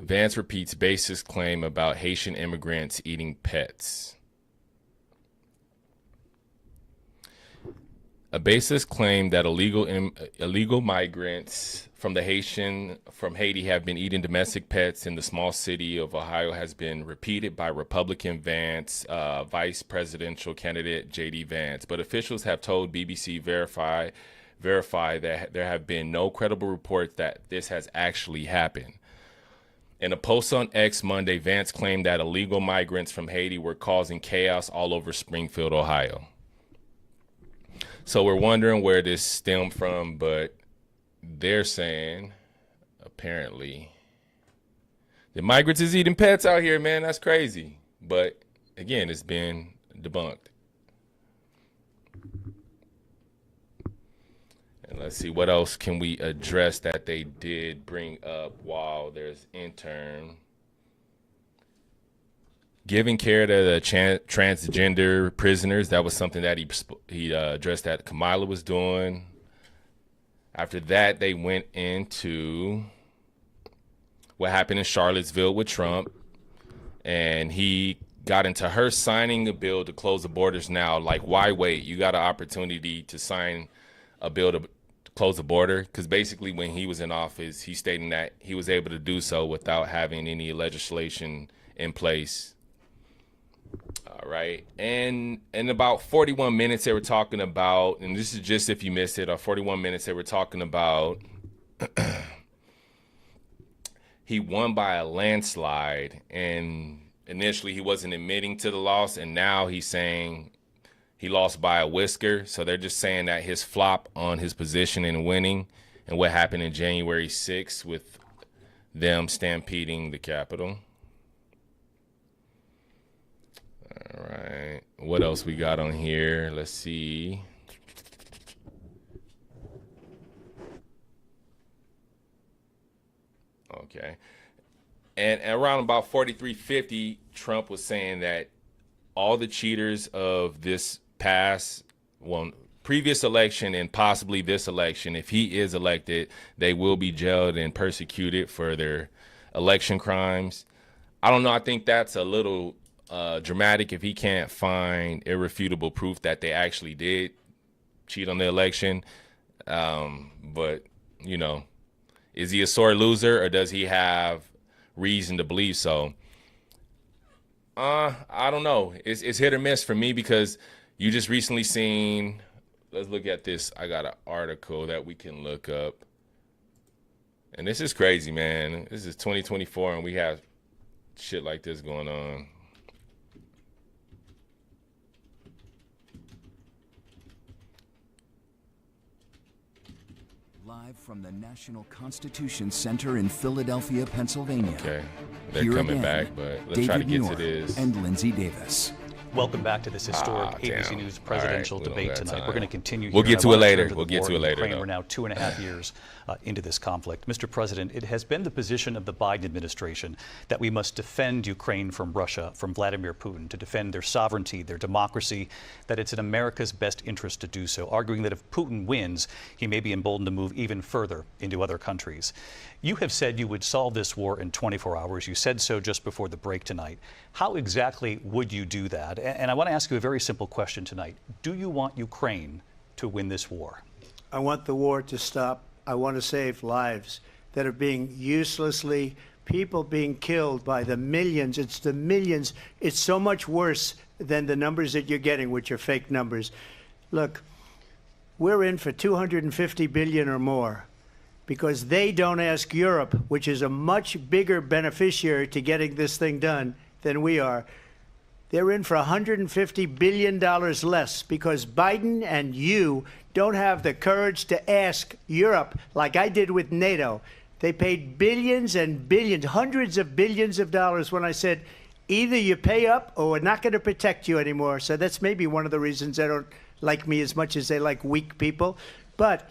Vance repeats baseless claim about Haitian immigrants eating pets. A baseless claim that illegal migrants from Haiti have been eating domestic pets in the small city of Ohio has been repeated by Republican vice presidential candidate J.D. Vance. But officials have told BBC Verify that there have been no credible reports that this has actually happened. In a post on X Monday, Vance claimed that illegal migrants from Haiti were causing chaos all over Springfield, Ohio. So we're wondering where this stemmed from, but they're saying, apparently, the migrants is eating pets out here, man. That's crazy. But again, it's been debunked. And let's see, what else can we address that they did bring up while there's intern? Giving care to the transgender prisoners. That was something that he addressed that Kamala was doing. After that, they went into what happened in Charlottesville with Trump. And he got into her signing a bill to close the borders now. Like, why wait? You got an opportunity to sign a bill to close the border, because basically when he was in office, he's stating that he was able to do so without having any legislation in place. All right. And in about 41 minutes, they were talking about, and this is just if you missed it, 41 minutes, they were talking about he won by a landslide, and initially he wasn't admitting to the loss, and now he's saying he lost by a whisker. So they're just saying that his flop on his position in winning and what happened in January 6th with them stampeding the Capitol. All right. What else we got on here? Let's see. Okay. And around about 43:50, Trump was saying that all the cheaters of this previous election and possibly this election, if he is elected, they will be jailed and persecuted for their election crimes. I don't know. I think that's a little dramatic if he can't find irrefutable proof that they actually did cheat on the election. But, you know, is he a sore loser or does he have reason to believe so? I don't know. It's hit or miss for me because you just recently seen, let's look at this. I got an article that we can look up. And this is crazy, man. This is 2024 and we have shit like this going on. Live from the National Constitution Center in Philadelphia, Pennsylvania. Okay, they're Here coming again, back, but let's David try to get Muir to this. And Lindsay Davis. Welcome back to this historic ABC damn. News presidential All right, we debate don't got tonight. time. We're going to continue. We'll here. get I to it wanna later. turn to We'll the get war to it in later, Ukraine. though. We're now 2.5 years into this conflict. Mr. President, it has been the position of the Biden administration that we must defend Ukraine from Russia, from Vladimir Putin, to defend their sovereignty, their democracy, that it's in America's best interest to do so, arguing that if Putin wins, he may be emboldened to move even further into other countries. You have said you would solve this war in 24 hours. You said so just before the break tonight. How exactly would you do that? And I want to ask you a very simple question tonight. Do you want Ukraine to win this war? I want the war to stop. I want to save lives that are being uselessly, people being killed by the millions. It's the millions. It's so much worse than the numbers that you're getting, which are fake numbers. Look, we're in for 250 billion or more because they don't ask Europe, which is a much bigger beneficiary to getting this thing done than we are. They're in for $150 billion less because Biden and you don't have the courage to ask Europe like I did with NATO. They paid billions and billions, hundreds of billions of dollars when I said, either you pay up or we're not going to protect you anymore. So that's maybe one of the reasons they don't like me as much as they like weak people. But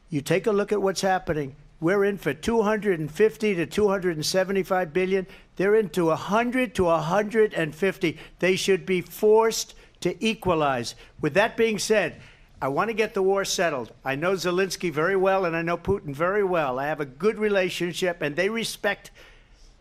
you take a look at what's happening. We're in for 250 to 275 billion. They're into 100 to 150. They should be forced to equalize. With that being said, I want to get the war settled. I know Zelensky very well, and I know Putin very well. I have a good relationship, and they respect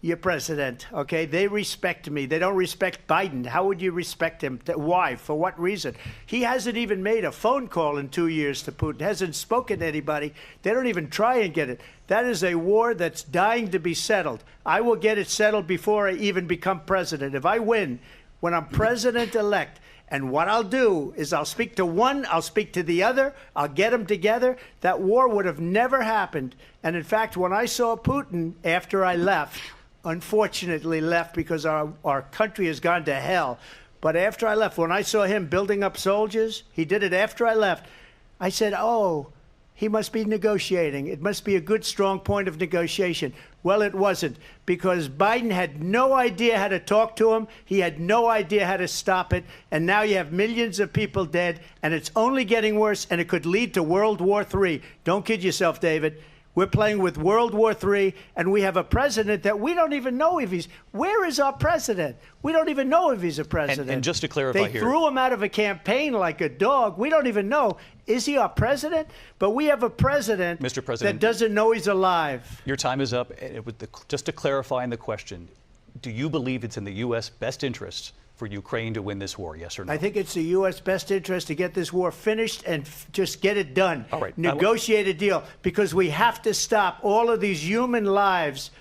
your president, okay? They respect me. They don't respect Biden. How would you respect him? Why? For what reason? He hasn't even made a phone call in 2 years to Putin, hasn't spoken to anybody. They don't even try and get it. That is a war that's dying to be settled. I will get it settled before I even become president. If I win, when I'm president-elect, and what I'll do is I'll speak to one, I'll speak to the other, I'll get them together. That war would have never happened. And in fact, when I saw Putin after I left, unfortunately left because our country has gone to hell. But after I left, when I saw him building up soldiers, he did it after I left, I said, oh, he must be negotiating. It must be a good, strong point of negotiation. Well, it wasn't, because Biden had no idea how to talk to him. He had no idea how to stop it. And now you have millions of people dead, and it's only getting worse, and it could lead to World War III. Don't kid yourself, David. We're playing with World War III, and we have a president that we don't even know if he's... Where is our president? We don't even know if he's a president. And just to clarify they here... threw him out of a campaign like a dog. We don't even know. Is he our president? But we have a president, Mr. President, that doesn't know he's alive. Your time is up. Just to clarify in the question, do you believe it's in the U.S. best interest for Ukraine to win this war, yes or no? I think it's the U.S. best interest to get this war finished and just get it done. All right. Negotiate a deal, because we have to stop all of these human lives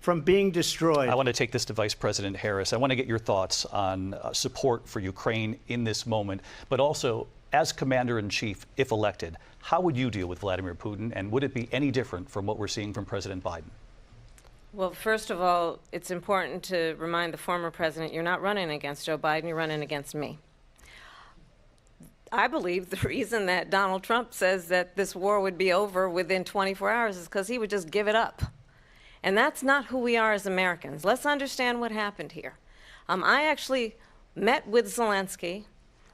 from being destroyed. I want to take this to Vice President Harris. I want to get your thoughts on support for Ukraine in this moment, but also, as Commander-in-Chief, if elected, how would you deal with Vladimir Putin, and would it be any different from what we're seeing from President Biden? Well, first of all, it's important to remind the former president you're not running against Joe Biden, you're running against me. I believe the reason that Donald Trump says that this war would be over within 24 hours is because he would just give it up. And that's not who we are as Americans. Let's understand what happened here. I actually met with Zelensky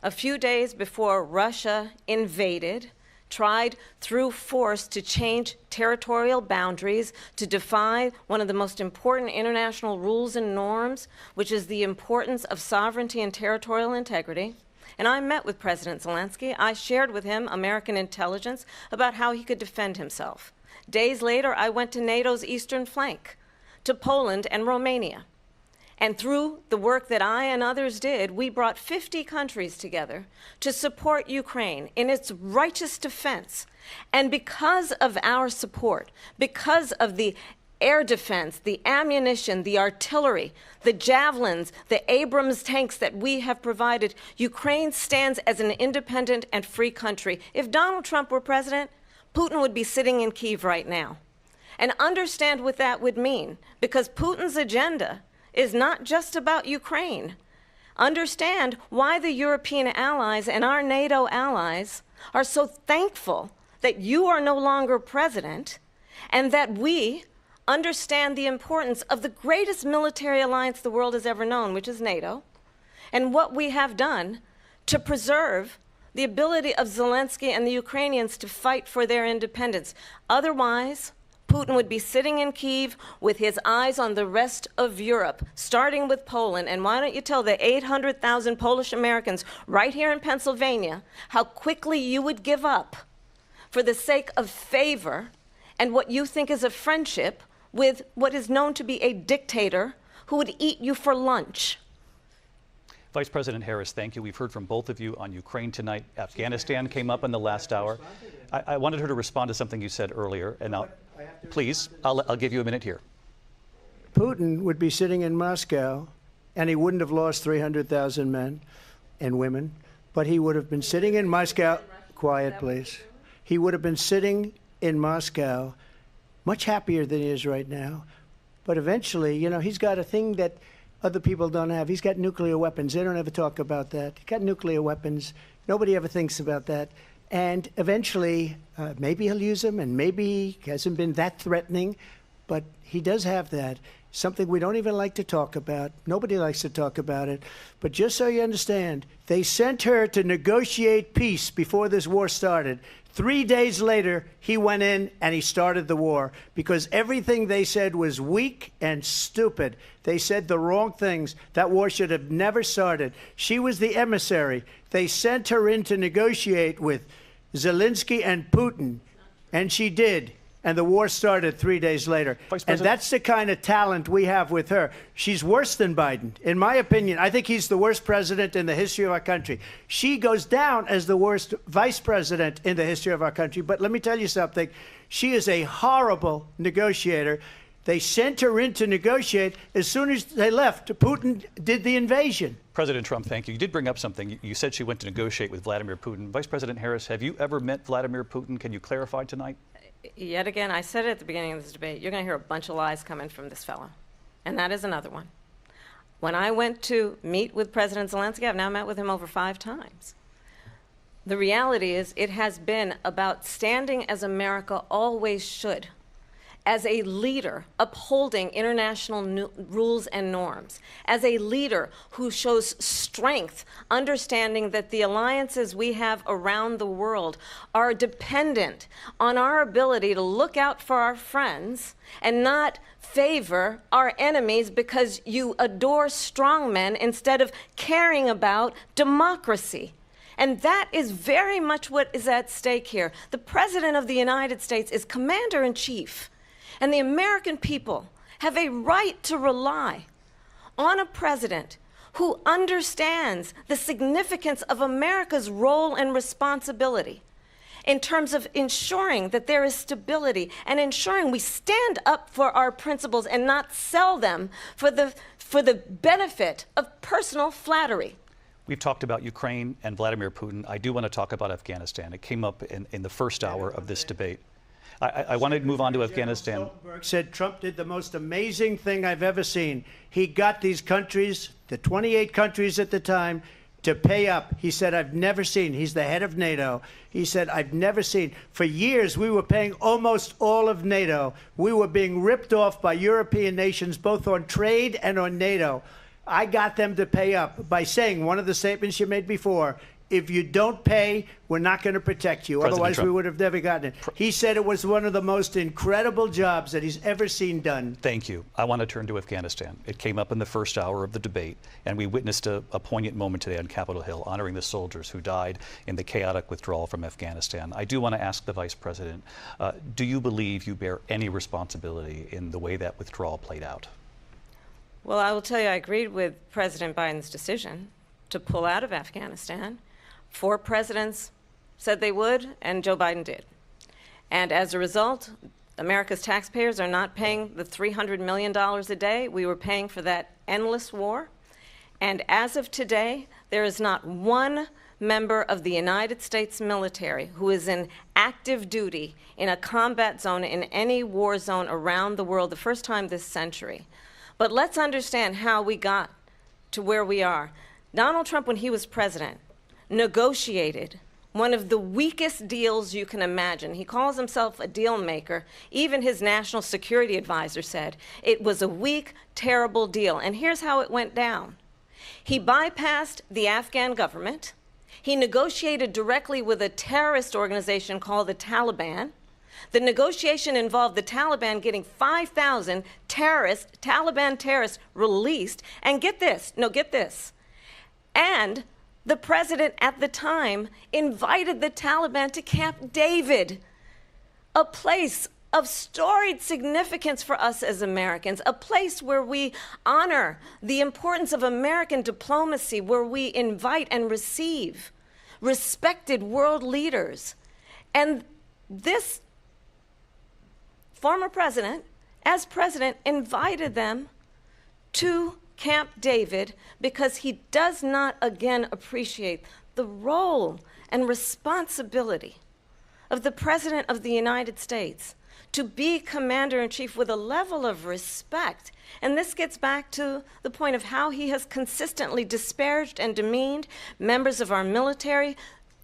a few days before Russia invaded, tried through force to change territorial boundaries, to defy one of the most important international rules and norms, which is the importance of sovereignty and territorial integrity. And I met with President Zelensky. I shared with him American intelligence about how he could defend himself. Days later, I went to NATO's eastern flank, to Poland and Romania. And through the work that I and others did, we brought 50 countries together to support Ukraine in its righteous defense. And because of our support, because of the air defense, the ammunition, the artillery, the javelins, the Abrams tanks that we have provided, Ukraine stands as an independent and free country. If Donald Trump were president, Putin would be sitting in Kyiv right now. And understand what that would mean, because Putin's agenda is not just about Ukraine. Understand why the European allies and our NATO allies are so thankful that you are no longer president, and that we understand the importance of the greatest military alliance the world has ever known, which is NATO, and what we have done to preserve the ability of Zelensky and the Ukrainians to fight for their independence. Otherwise, Putin would be sitting in Kyiv with his eyes on the rest of Europe, starting with Poland. And why don't you tell the 800,000 Polish Americans right here in Pennsylvania how quickly you would give up for the sake of favor and what you think is a friendship with what is known to be a dictator who would eat you for lunch. Vice President Harris, thank you. We've heard from both of you on Ukraine tonight. Afghanistan came up in the last hour. I wanted her to respond to something you said earlier, and please, I'll give you a minute here. Putin would be sitting in Moscow, and he wouldn't have lost 300,000 men and women, but he would have been sitting in Moscow. Quiet, please. He would have been sitting in Moscow, much happier than he is right now. But eventually, you know, he's got a thing that other people don't have. He's got nuclear weapons. They don't ever talk about that. He's got nuclear weapons. Nobody ever thinks about that. And eventually, maybe he'll use them, and maybe he hasn't been that threatening, but he does have that. Something we don't even like to talk about. Nobody likes to talk about it. But just so you understand, they sent her to negotiate peace before this war started. 3 days later, he went in and he started the war because everything they said was weak and stupid. They said the wrong things. That war should have never started. She was the emissary. They sent her in to negotiate with Zelensky and Putin, and she did. And the war started 3 days later. And that's the kind of talent we have with her. She's worse than Biden. In my opinion, I think he's the worst president in the history of our country. She goes down as the worst vice president in the history of our country. But let me tell you something. She is a horrible negotiator. They sent her in to negotiate. As soon as they left, Putin did the invasion. President Trump, thank you. You did bring up something. You said she went to negotiate with Vladimir Putin. Vice President Harris, have you ever met Vladimir Putin? Can you clarify tonight? Yet again, I said it at the beginning of this debate, you're going to hear a bunch of lies coming from this fellow. And that is another one. When I went to meet with President Zelensky, I've now met with him over 5 times. The reality is it has been about standing as America always should, as a leader upholding international rules and norms, as a leader who shows strength, understanding that the alliances we have around the world are dependent on our ability to look out for our friends and not favor our enemies because you adore strongmen instead of caring about democracy. And that is very much what is at stake here. The President of the United States is commander-in-chief. And the American people have a right to rely on a president who understands the significance of America's role and responsibility in terms of ensuring that there is stability and ensuring we stand up for our principles and not sell them for the benefit of personal flattery. We've talked about Ukraine and Vladimir Putin. I do want to talk about Afghanistan. It came up in the first hour of this debate. I want to move on to Afghanistan. Stoltenberg said Trump did the most amazing thing I've ever seen. He got these countries, the 28 countries at the time, to pay up. He said, I've never seen. He's the head of NATO. He said, I've never seen. For years, we were paying almost all of NATO. We were being ripped off by European nations, both on trade and on NATO. I got them to pay up by saying one of the statements you made before, if you don't pay, we're not going to protect you. President Otherwise, Trump. we would have never gotten it. He said it was one of the most incredible jobs that he's ever seen done. Thank you. I want to turn to Afghanistan. It came up in the first hour of the debate, and we witnessed a poignant moment today on Capitol Hill, honoring the soldiers who died in the chaotic withdrawal from Afghanistan. I do want to ask the Vice President, do you believe you bear any responsibility in the way that withdrawal played out? Well, I will tell you, I agreed with President Biden's decision to pull out of Afghanistan. 4 presidents said they would, and Joe Biden did. And as a result, America's taxpayers are not paying the $300 million a day we were paying for that endless war. And as of today, there is not one member of the United States military who is in active duty in a combat zone in any war zone around the world, the first time this century. But let's understand how we got to where we are. Donald Trump, when he was president, negotiated one of the weakest deals you can imagine. He calls himself a deal maker. Even his national security advisor said it was a weak, terrible deal. And here's how it went down. He bypassed the Afghan government. He negotiated directly with a terrorist organization called the Taliban. The negotiation involved the Taliban getting 5,000 Taliban terrorists released. And get this, and the president at the time invited the Taliban to Camp David, a place of storied significance for us as Americans, a place where we honor the importance of American diplomacy, where we invite and receive respected world leaders. And this former president, as president, invited them to Camp David because he does not again appreciate the role and responsibility of the President of the United States to be commander-in-chief with a level of respect. And this gets back to the point of how he has consistently disparaged and demeaned members of our military,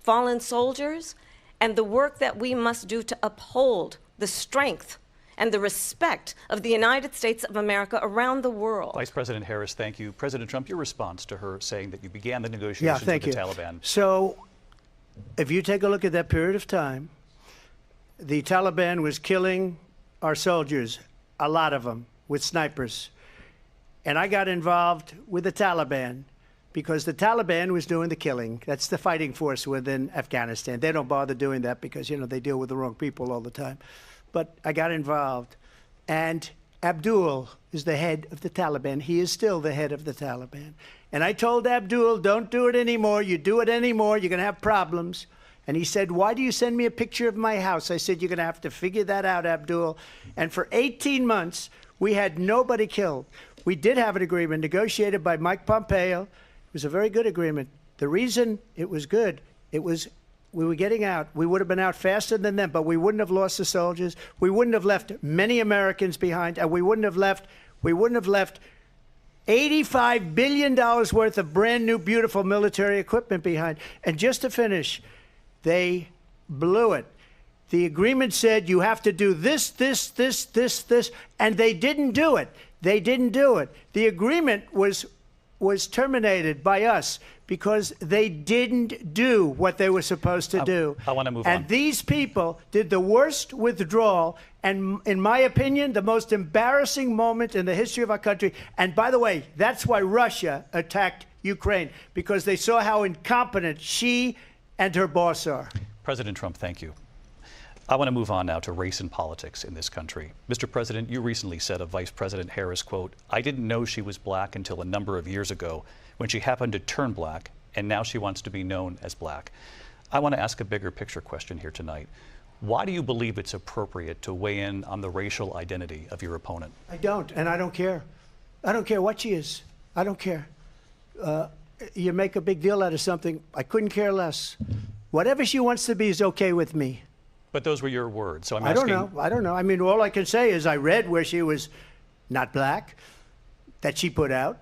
fallen soldiers, and the work that we must do to uphold the strength and the respect of the United States of America around the world. Vice President Harris, thank you. President Trump, your response to her saying that you began the negotiations with the Taliban. So if you take a look at that period of time, the Taliban was killing our soldiers, a lot of them, with snipers. And I got involved with the Taliban because the Taliban was doing the killing. That's the fighting force within Afghanistan. They don't bother doing that because, you know, they deal with the wrong people all the time. But I got involved. And Abdul is the head of the Taliban. He is still the head of the Taliban. And I told Abdul, don't do it anymore. You do it anymore, you're going to have problems. And he said, why do you send me a picture of my house? I said, you're going to have to figure that out, Abdul. And for 18 months, we had nobody killed. We did have an agreement negotiated by Mike Pompeo. It was a very good agreement. The reason it was good, it was we were getting out. We would have been out faster than them, but we wouldn't have lost the soldiers. We wouldn't have left many Americans behind, and we wouldn't have left $85 billion worth of brand new, beautiful military equipment behind. And just to finish, they blew it. The agreement said you have to do this, and they didn't do it. They didn't do it. The agreement was terminated by us because they didn't do what they were supposed to do. I want to move on. And these people did the worst withdrawal, and in my opinion, the most embarrassing moment in the history of our country. And by the way, that's why Russia attacked Ukraine, because they saw how incompetent she and her boss are. President Trump, thank you. I want to move on now to race and politics in this country. Mr. President, you recently said of Vice President Harris, quote, I didn't know she was black until a number of years ago when she happened to turn black, and now she wants to be known as black. I want to ask a bigger picture question here tonight. Why do you believe it's appropriate to weigh in on the racial identity of your opponent? I don't, and I don't care. I don't care what she is. I don't care. You make a big deal out of something. I couldn't care less. Whatever she wants to be is okay with me. But those were your words, so I'm asking. asking. I don't know. I mean, all I can say is I read where she was not black, that she put out,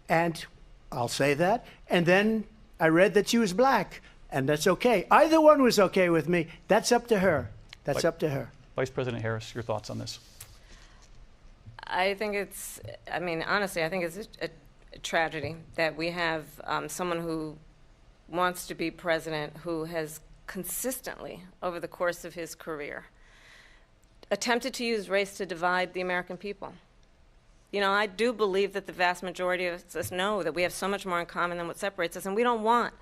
and I'll say that. And then I read that she was black, and that's okay. Either one was okay with me. That's up to her. That's up to her. Vice President Harris, your thoughts on this? I think it's, I mean, honestly, I think it's a tragedy that we have someone who wants to be president who has consistently, over the course of his career, attempted to use race to divide the American people. You know, I do believe that the vast majority of us know that we have so much more in common than what separates us, and we don't want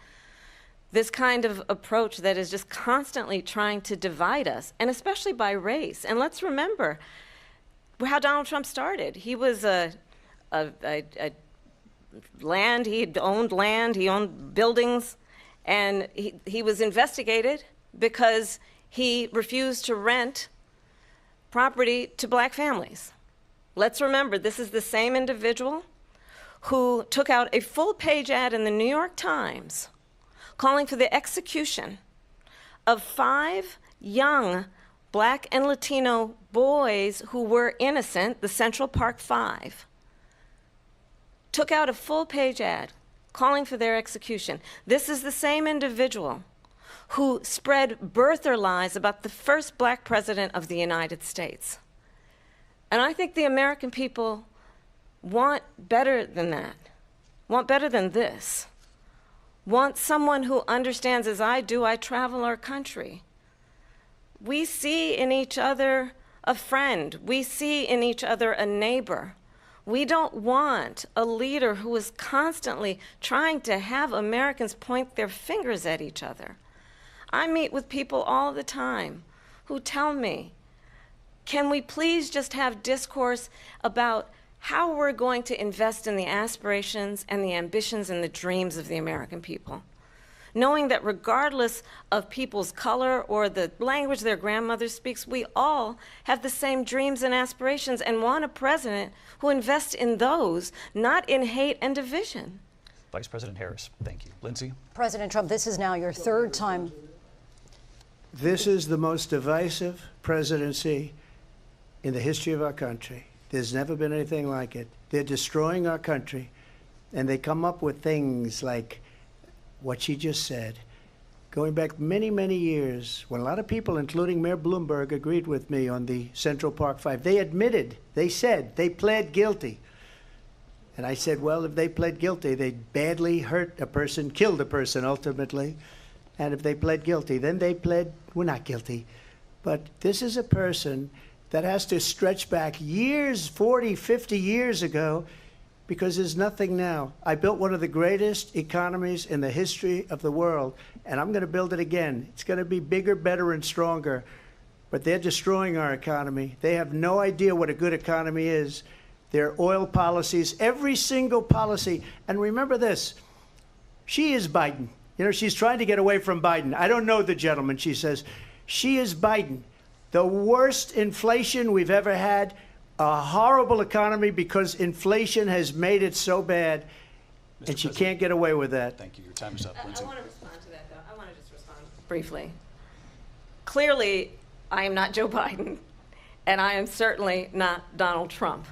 this kind of approach that is just constantly trying to divide us, and especially by race. And let's remember how Donald Trump started. He was land, he owned buildings, and he was investigated because he refused to rent property to black families. Let's remember, this is the same individual who took out a full-page ad in the New York Times calling for the execution of 5 young black and Latino boys who were innocent, the Central Park 5. Took out a full-page ad calling for their execution. This is the same individual who spread birther lies about the first black president of the United States. And I think the American people want better than that, want better than this, want someone who understands, as I do, I travel our country. We see in each other a friend. We see in each other a neighbor. We don't want a leader who is constantly trying to have Americans point their fingers at each other. I meet with people all the time who tell me Can we please just have discourse about how we're going to invest in the aspirations and the ambitions and the dreams of the American people? Knowing that regardless of people's color or the language their grandmother speaks, we all have the same dreams and aspirations and want a president who invests in those, not in hate and division. Vice President Harris, thank you. Lindsay? President Trump, this is now your third time. This is the most divisive presidency in the history of our country. There's never been anything like it. They're destroying our country, and they come up with things like what she just said. Going back many, many years, when a lot of people, including Mayor Bloomberg, agreed with me on the Central Park Five, they admitted, they said, they pled guilty. And I said, well, if they pled guilty, they badly hurt a person, killed a person ultimately. And if they pled guilty, then they pled, we're not guilty. But this is a person that has to stretch back years, 40, 50 years ago, because there's nothing now. I built one of the greatest economies in the history of the world, and I'm going to build it again. It's going to be bigger, better, and stronger. But they're destroying our economy. They have no idea what a good economy is. Their oil policies, every single policy. And remember this, she is Biden. You know, she's trying to get away from Biden. I don't know the gentleman, she says. She is Biden. The worst inflation we've ever had, a horrible economy because inflation has made it so bad, and she can't get away with that. Thank you. Your time is up, Lindsay. I want to respond to that, though. I want to just respond briefly. Clearly, I am not Joe Biden, and I am certainly not Donald Trump.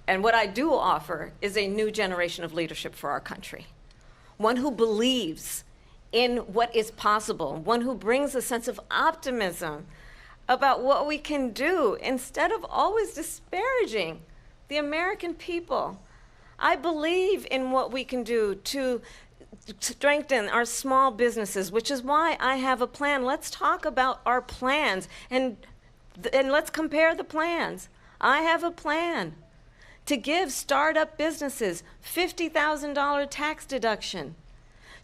And what I do offer is a new generation of leadership for our country. One who believes in what is possible, one who brings a sense of optimism about what we can do instead of always disparaging the American people. I believe in what we can do to strengthen our small businesses, which is why I have a plan. Let's talk about our plans and let's compare the plans. I have a plan to give startup businesses $50,000 tax deduction,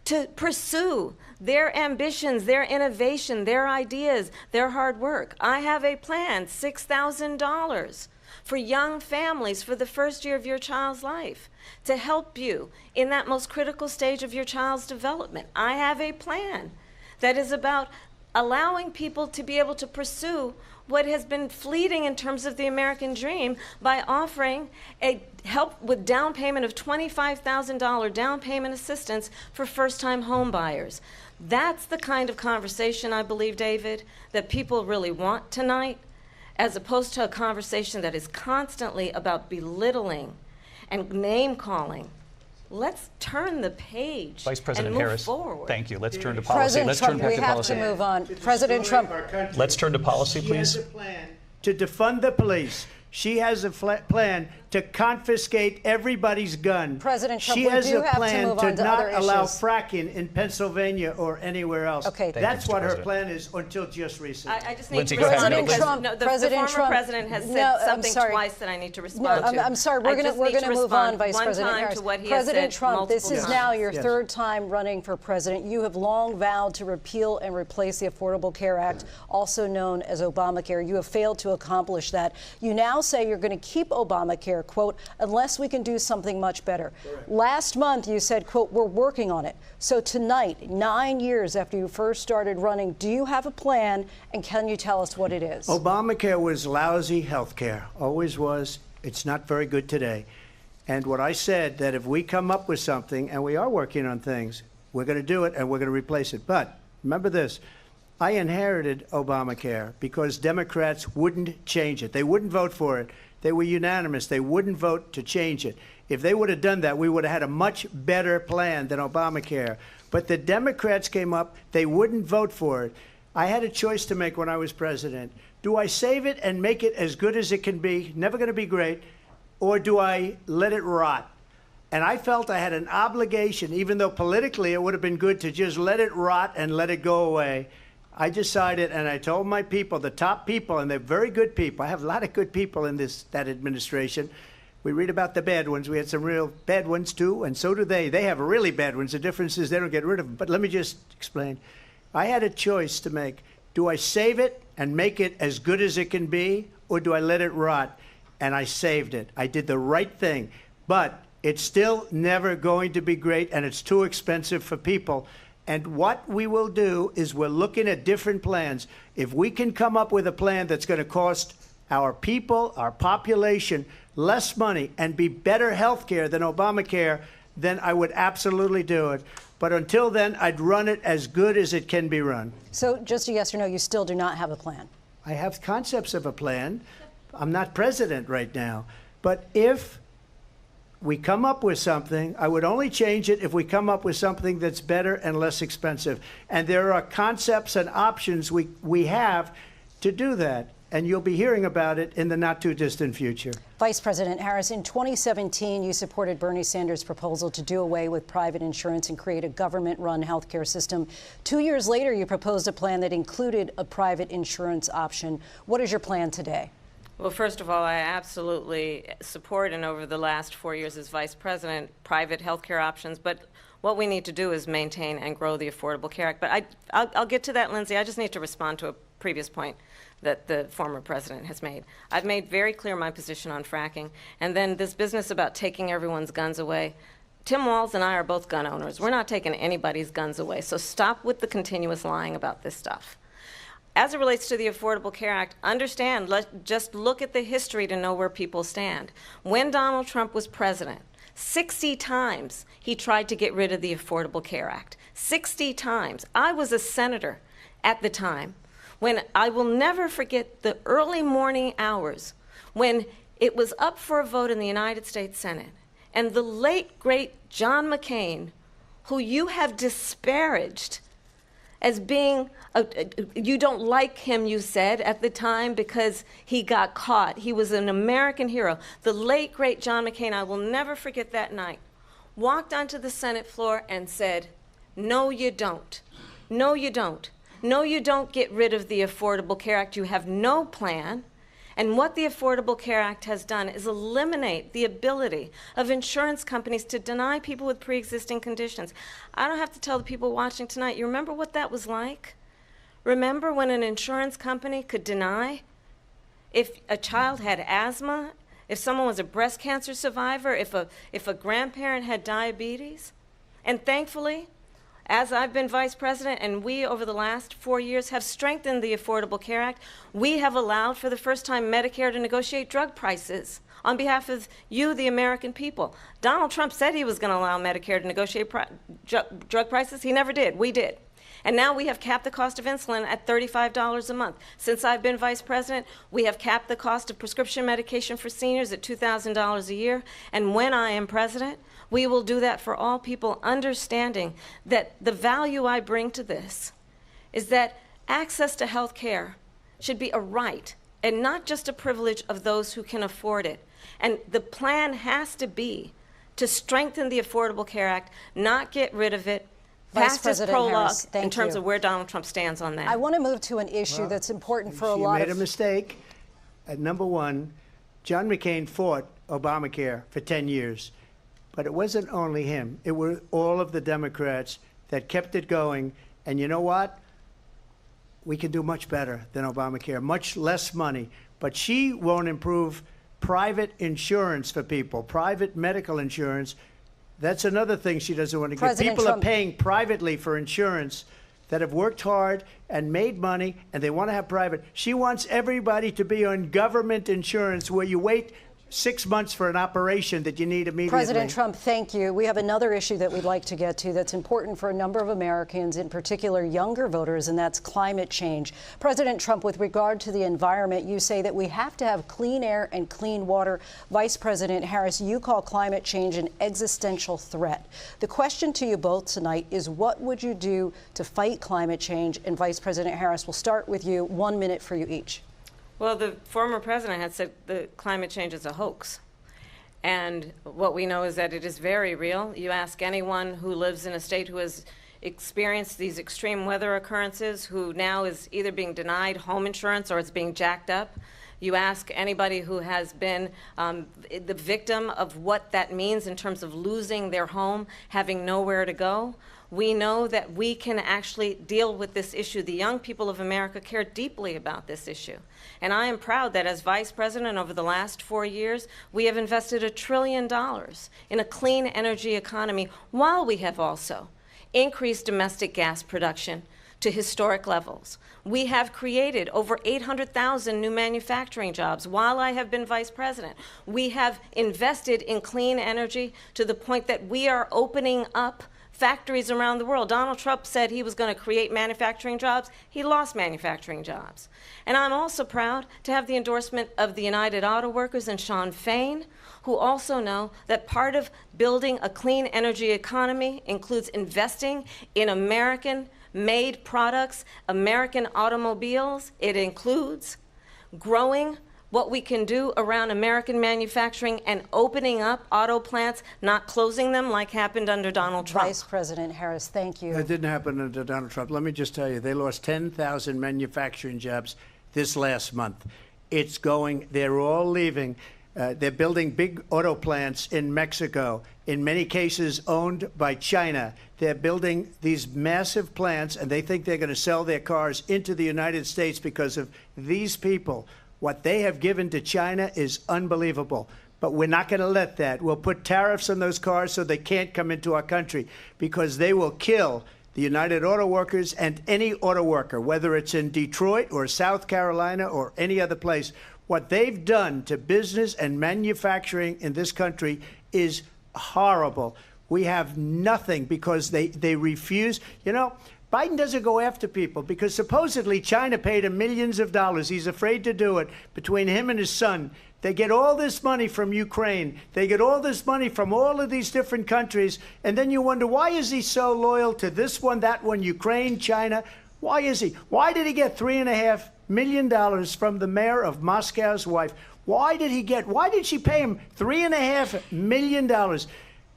to pursue their ambitions, their innovation, their ideas, their hard work. I have a plan, $6,000 for young families for the first year of your child's life, to help you in that most critical stage of your child's development. I have a plan that is about allowing people to be able to pursue what has been fleeting in terms of the American dream by offering a help with down payment of $25,000 down payment assistance for first-time home buyers. That's the kind of conversation, I believe, David, that people really want tonight, as opposed to a conversation that is constantly about belittling and name-calling. Let's turn the page Vice President and move Harris, forward. Thank you. Let's turn to policy. President Let's Trump, turn back we to have policy. to move on. President Trump. Let's turn to policy, She please. has a plan to defund the police. She has a plan to confiscate everybody's gun. President Trump, she we has do a have to plan move on to not other allow issues. fracking in Pennsylvania or anywhere else. Okay. Thank That's you, Mr. what her President. plan is until just recently. I just need Lindsay, to go ahead. respond President because Trump, no, President the former Trump. president has said No, I'm something sorry. twice that I need to No, respond to. I'm sorry. I We're just going need to to move on, respond Vice one President time Harris. to what he has President said Trump, this is multiple now times. your Yes. third time running for president. You have long vowed to repeal and replace the Affordable Care Act, also known as Obamacare. You have failed to accomplish that. You now say you're going to keep Obamacare, quote, unless we can do something much better. Last month, you said, quote, we're working on it. So tonight, 9 years after you first started running, do you have a plan, and can you tell us what it is? Obamacare was lousy health care, always was. It's not very good today. And what I said, that if we come up with something, and we are working on things, we're going to do it and we're going to replace it. But remember this, I inherited Obamacare because Democrats wouldn't change it. They wouldn't vote for it. They were unanimous. They wouldn't vote to change it. If they would have done that, we would have had a much better plan than Obamacare. But the Democrats came up. They wouldn't vote for it. I had a choice to make when I was president. Do I save it and make it as good as it can be, never going to be great, or do I let it rot? And I felt I had an obligation, even though politically it would have been good to just let it rot and let it go away. I decided, and I told my people, the top people, and they're very good people. I have a lot of good people in that administration. We read about the bad ones. We had some real bad ones, too, and so do they. They have really bad ones. The difference is they don't get rid of them. But let me just explain. I had a choice to make. Do I save it and make it as good as it can be, or do I let it rot? And I saved it. I did the right thing. But it's still never going to be great, and it's too expensive for people. And what we will do is we're looking at different plans. If we can come up with a plan that's going to cost our people, our population, less money and be better health care than Obamacare, then I would absolutely do it. But until then, I'd run it as good as it can be run. So just a yes or no, you still do not have a plan? I have concepts of a plan. I'm not president right now. But if we come up with something, I would only change it if we come up with something that's better and less expensive. And there are concepts and options we have to do that. And you'll be hearing about it in the not-too-distant future. Vice President Harris, in 2017, you supported Bernie Sanders' proposal to do away with private insurance and create a government-run health care system. 2 years later, you proposed a plan that included a private insurance option. What is your plan today? Well, first of all, I absolutely support, and over the last 4 years as vice president, private health care options. But what we need to do is maintain and grow the Affordable Care Act. But I'll get to that, Lindsay. I just need to respond to a previous point that the former president has made. I've made very clear my position on fracking. And then this business about taking everyone's guns away. Tim Walz and I are both gun owners. We're not taking anybody's guns away. So stop with the continuous lying about this stuff. As it relates to the Affordable Care Act, understand, just look at the history to know where people stand. When Donald Trump was president, 60 times he tried to get rid of the Affordable Care Act. 60 times. I was a senator at the time when I will never forget the early morning hours when it was up for a vote in the United States Senate. And the late, great John McCain, who you have disparaged as being, you don't like him, you said, at the time because he got caught. He was an American hero. The late, great John McCain, I will never forget that night, walked onto the Senate floor and said, no, you don't. No, you don't. No, you don't get rid of the Affordable Care Act. You have no plan. And what the Affordable Care Act has done is eliminate the ability of insurance companies to deny people with pre-existing conditions. I don't have to tell the people watching tonight, you remember what that was like? Remember when an insurance company could deny if a child had asthma, if someone was a breast cancer survivor, if a grandparent had diabetes? And thankfully, as I've been vice president and we over the last 4 years have strengthened the Affordable Care Act, we have allowed for the first time Medicare to negotiate drug prices on behalf of you, the American people. Donald Trump said he was going to allow Medicare to negotiate drug prices. He never did. We did. And now we have capped the cost of insulin at $35 a month. Since I've been vice president, we have capped the cost of prescription medication for seniors at $2,000 a year. And when I am president, we will do that for all people, understanding that the value I bring to this is that access to health care should be a right and not just a privilege of those who can afford it. And the plan has to be to strengthen the Affordable Care Act, not get rid of it. Vice Fastest President prologue Harris, thank in terms you. of where Donald Trump stands on that. I want to move to an issue that's important for a lot She of... made a mistake. At number one, John McCain fought Obamacare for 10 years. But it wasn't only him. It were all of the Democrats that kept it going. And you know what? We can do much better than Obamacare, much less money. But she won't improve private insurance for people, private medical insurance. That's another thing she doesn't want to give. People are paying privately for insurance that have worked hard and made money, and they want to have private. She wants everybody to be on government insurance where you wait 6 months for an operation that you need immediately. President Trump, thank you. We have another issue that we'd like to get to that's important for a number of Americans, in particular younger voters, and that's climate change. President Trump, with regard to the environment, you say that we have to have clean air and clean water. Vice President Harris, you call climate change an existential threat. The question to you both tonight is, what would you do to fight climate change? And Vice President Harris, we'll start with you. 1 minute for you each. Well, the former president had said that climate change is a hoax. And what we know is that it is very real. You ask anyone who lives in a state who has experienced these extreme weather occurrences, who now is either being denied home insurance or it's being jacked up. You ask anybody who has been the victim of what that means in terms of losing their home, having nowhere to go. We know that we can actually deal with this issue. The young people of America care deeply about this issue. And I am proud that as Vice President over the last 4 years, we have invested $1 trillion in a clean energy economy, while we have also increased domestic gas production to historic levels. We have created over 800,000 new manufacturing jobs while I have been Vice President. We have invested in clean energy to the point that we are opening up factories around the world. Donald Trump said he was going to create manufacturing jobs. He lost manufacturing jobs. And I'm also proud to have the endorsement of the United Auto Workers and Sean Fain, who also know that part of building a clean energy economy includes investing in American-made products, American automobiles. It includes growing what we can do around American manufacturing and opening up auto plants, not closing them like happened under Donald Trump. Vice President Harris, thank you. That didn't happen under Donald Trump. Let me just tell you, they lost 10,000 manufacturing jobs this last month. It's going, they're all leaving. They're building big auto plants in Mexico, in many cases owned by China. They're building these massive plants, and they think they're going to sell their cars into the United States because of these people. What they have given to China is unbelievable. But we're not going to let that. We'll put tariffs on those cars so they can't come into our country, because they will kill the United Auto Workers and any auto worker, whether it's in Detroit or South Carolina or any other place. What they've done to business and manufacturing in this country is horrible. We have nothing because they refuse. You know, Biden doesn't go after people because supposedly China paid him millions of dollars. He's afraid to do it. Between him and his son, they get all this money from Ukraine. They get all this money from all of these different countries. And then you wonder, why is he so loyal to this one, that one, Ukraine, China? Why is he? Why did he get $3.5 million from the mayor of Moscow's wife? Why did she pay him $3.5 million?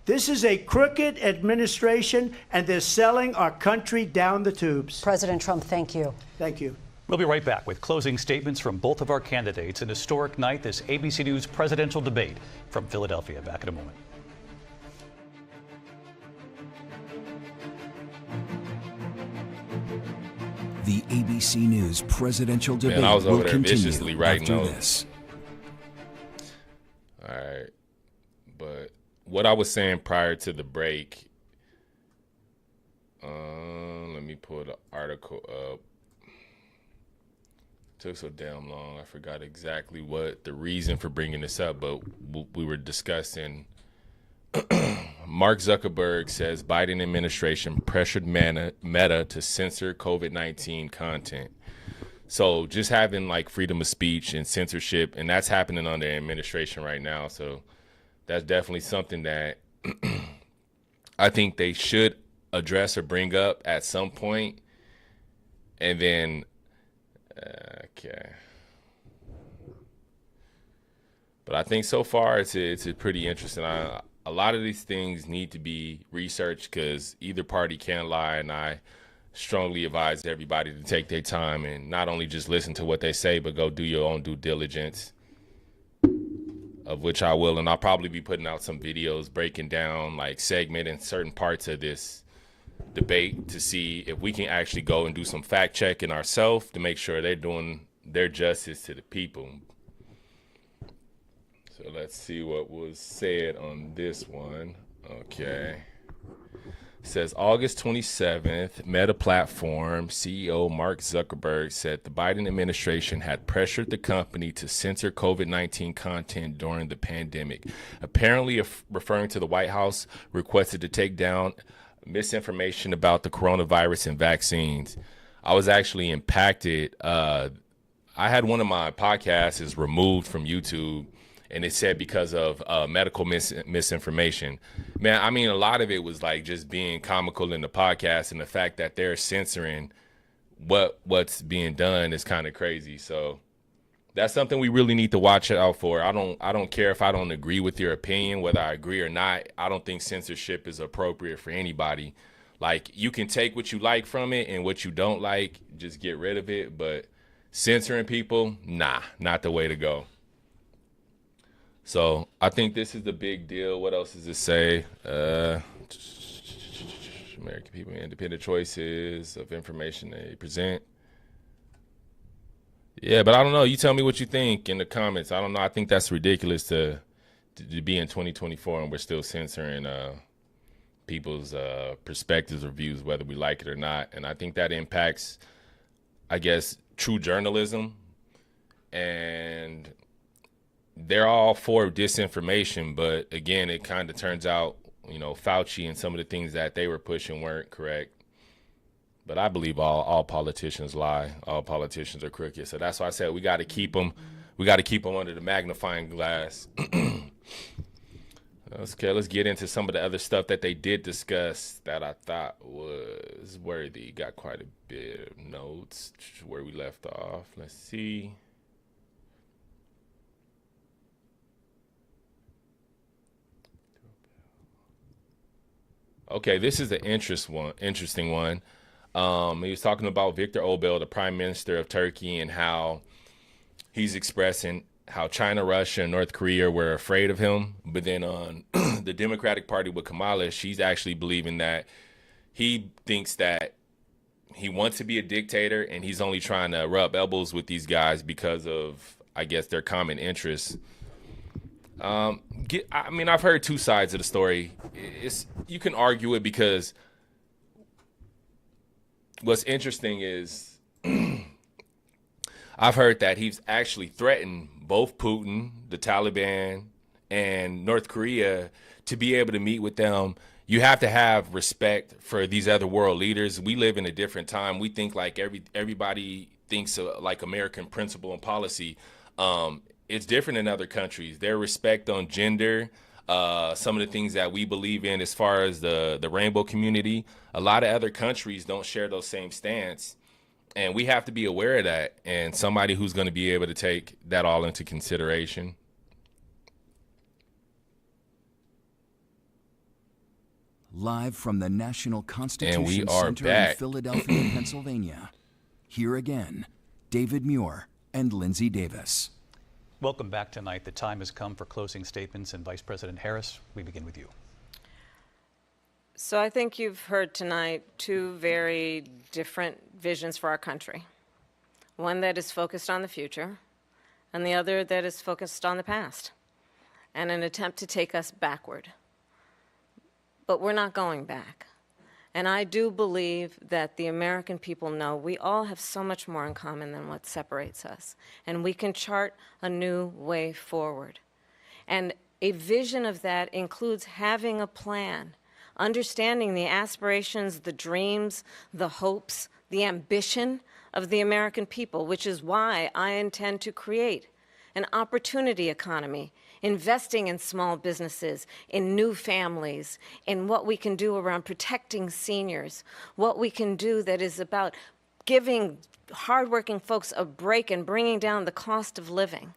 This is a crooked administration, and they're selling our country down the tubes. President Trump, thank you. Thank you. We'll be right back with closing statements from both of our candidates. An historic night, this ABC News presidential debate from Philadelphia. Back in a moment. The ABC News presidential debate Man, I was over will there continue viciously writing after notes. this. All right. But what I was saying prior to the break, let me pull the article up. Took so damn long. I forgot exactly what the reason for bringing this up, but we were discussing. Mark Zuckerberg says Biden administration pressured Meta to censor COVID-19 content. So just having like freedom of speech and censorship, and that's happening under administration right now. So that's definitely something that I think they should address or bring up at some point. And then, okay. But I think so far it's pretty interesting. A lot of these things need to be researched because either party can lie, and I strongly advise everybody to take their time and not only just listen to what they say, but go do your own due diligence, of which I will. And I'll probably be putting out some videos breaking down, like segmenting certain parts of this debate to see if we can actually go and do some fact checking ourselves to make sure they're doing their justice to the people. So let's see what was said on this one. Okay. It says August 27th, Meta Platform CEO Mark Zuckerberg said the Biden administration had pressured the company to censor COVID-19 content during the pandemic, apparently referring to the White House requested to take down misinformation about the coronavirus and vaccines. I was actually impacted. I had one of my podcasts is removed from YouTube, and it said because of medical misinformation. Man, I mean, a lot of it was like just being comical in the podcast, and the fact that they're censoring what's being done is kind of crazy. So that's something we really need to watch out for. I don't care if I don't agree with your opinion, whether I agree or not. I don't think censorship is appropriate for anybody. Like, you can take what you like from it, and what you don't like, just get rid of it. But censoring people, nah, not the way to go. So I think this is the big deal. What else does it say? American people, independent choices of information they present. Yeah, but I don't know. You tell me what you think in the comments. I don't know. I think that's ridiculous to be in 2024 and we're still censoring people's perspectives or views, whether we like it or not. And I think that impacts, I guess, true journalism. And they're all for disinformation, but again, it kind of turns out, you know, Fauci and some of the things that they were pushing weren't correct. But I believe all politicians lie. All politicians are crooked. So that's why I said we got to keep them. We got to keep them under the magnifying glass. Okay, let's get into some of the other stuff that they did discuss that I thought was worthy. Got quite a bit of notes where we left off. Let's see. Okay, this is an interesting one. He was talking about Victor Obil, the Prime Minister of Turkey, and how he's expressing how China, Russia, and North Korea were afraid of him. But then on the Democratic Party with Kamala, she's actually believing that he thinks that he wants to be a dictator and he's only trying to rub elbows with these guys because of, I guess, their common interests. I mean, I've heard two sides of the story. You can argue it because what's interesting is I've heard that he's actually threatened both Putin, the Taliban, and North Korea to be able to meet with them. You have to have respect for these other world leaders. We live in a different time. We think like everybody thinks like American principle and policy. It's different in other countries. Their respect on gender, some of the things that we believe in as far as the rainbow community, a lot of other countries don't share those same stance. And we have to be aware of that, and somebody who's going to be able to take that all into consideration. Live from the National Constitution And we are Center back. in Philadelphia, Pennsylvania. Here again, David Muir and Lindsay Davis. Welcome back tonight. The time has come for closing statements, and Vice President Harris, we begin with you. So I think you've heard tonight two very different visions for our country. One that is focused on the future, and the other that is focused on the past, and an attempt to take us backward. But we're not going back. And I do believe that the American people know we all have so much more in common than what separates us, and we can chart a new way forward. And a vision of that includes having a plan, understanding the aspirations, the dreams, the hopes, the ambition of the American people, which is why I intend to create an opportunity economy, investing in small businesses, in new families, in what we can do around protecting seniors, what we can do that is about giving hardworking folks a break and bringing down the cost of living.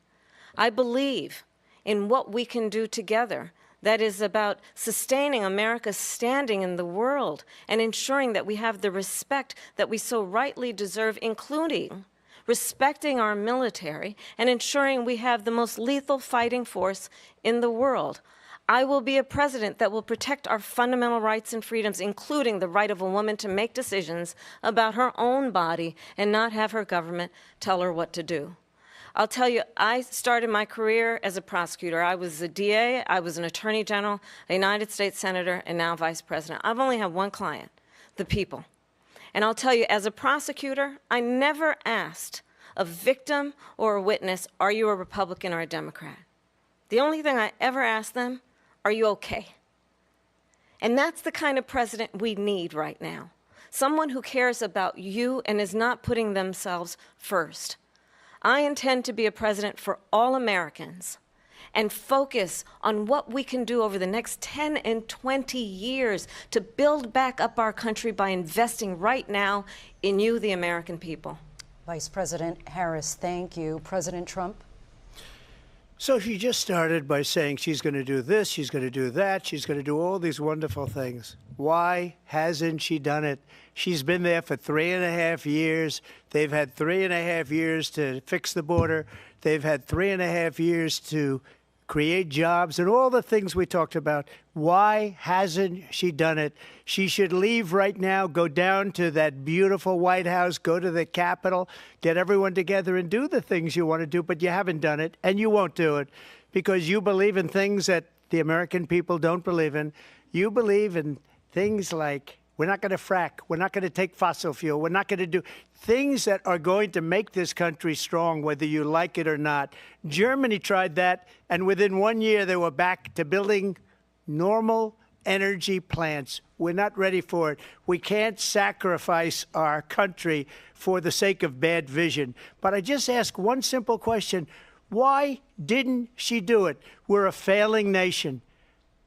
I believe in what we can do together that is about sustaining America's standing in the world and ensuring that we have the respect that we so rightly deserve, including respecting our military and ensuring we have the most lethal fighting force in the world. I will be a president that will protect our fundamental rights and freedoms, including the right of a woman to make decisions about her own body and not have her government tell her what to do. I'll tell you, I started my career as a prosecutor. I was a DA, I was an attorney general, a United States senator, and now vice president. I've only had one client, the people. And I'll tell you, as a prosecutor, I never asked a victim or a witness, are you a Republican or a Democrat? The only thing I ever asked them, are you okay? And that's the kind of president we need right now. Someone who cares about you and is not putting themselves first. I intend to be a president for all Americans and focus on what we can do over the next 10 and 20 years to build back up our country by investing right now in you, the American people. Vice President Harris, thank you. President Trump? So she just started by saying she's going to do this, she's going to do that, she's going to do all these wonderful things. Why hasn't she done it? She's been there for 3.5 years. They've had 3.5 years to fix the border. They've had 3.5 years to create jobs, and all the things we talked about. Why hasn't she done it? She should leave right now, go down to that beautiful White House, go to the Capitol, get everyone together and do the things you want to do, but you haven't done it, and you won't do it because you believe in things that the American people don't believe in. You believe in things like we're not going to frack, we're not going to take fossil fuel, we're not going to do things that are going to make this country strong, whether you like it or not. Germany tried that, and within 1 year, they were back to building normal energy plants. We're not ready for it. We can't sacrifice our country for the sake of bad vision. But I just ask one simple question. Why didn't she do it? We're a failing nation.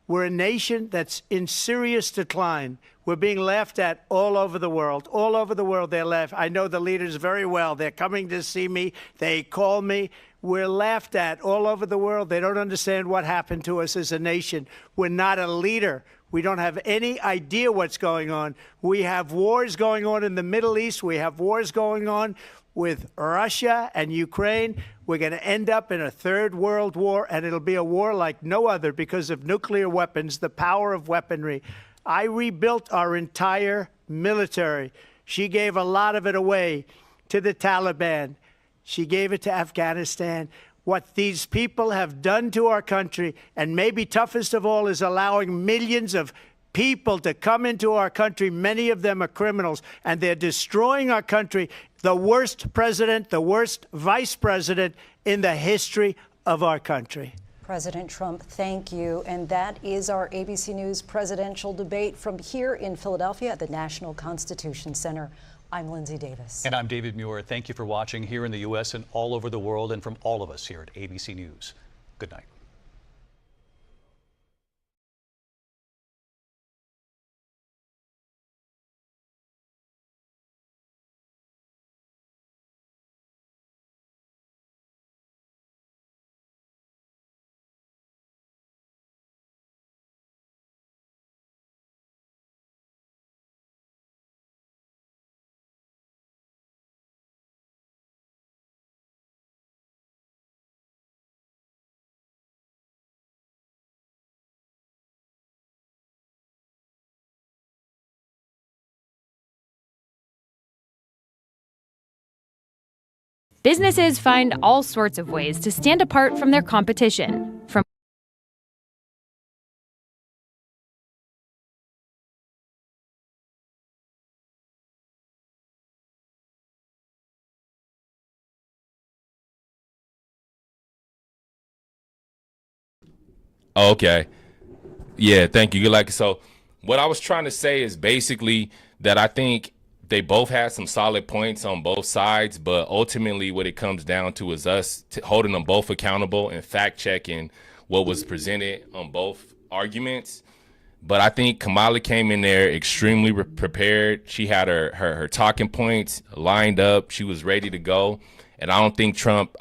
We're a nation that's in serious decline. We're being laughed at all over the world. All over the world, they're laughed. I know the leaders very well. They're coming to see me. They call me. We're laughed at all over the world. They don't understand what happened to us as a nation. We're not a leader. We don't have any idea what's going on. We have wars going on in the Middle East. We have wars going on with Russia and Ukraine. We're going to end up in a third world war, and it'll be a war like no other because of nuclear weapons, the power of weaponry. I rebuilt our entire military. She gave a lot of it away to the Taliban. She gave it to Afghanistan. What these people have done to our country, and maybe toughest of all, is allowing millions of people to come into our country. Many of them are criminals, and they're destroying our country. The worst president, the worst vice president in the history of our country. President Trump, thank you. And that is our ABC News presidential debate from here in Philadelphia at the National Constitution Center. I'm Lindsay Davis. And I'm David Muir. Thank you for watching here in the U.S. and all over the world, and from all of us here at ABC News. Good night. Businesses find all sorts of ways to stand apart from their competition. From Okay. Yeah, thank you. So what I was trying to say is basically that I think they both had some solid points on both sides, but ultimately what it comes down to is us holding them both accountable and fact-checking what was presented on both arguments. But I think Kamala came in there extremely prepared. She had her talking points lined up. She was ready to go. And I think Trump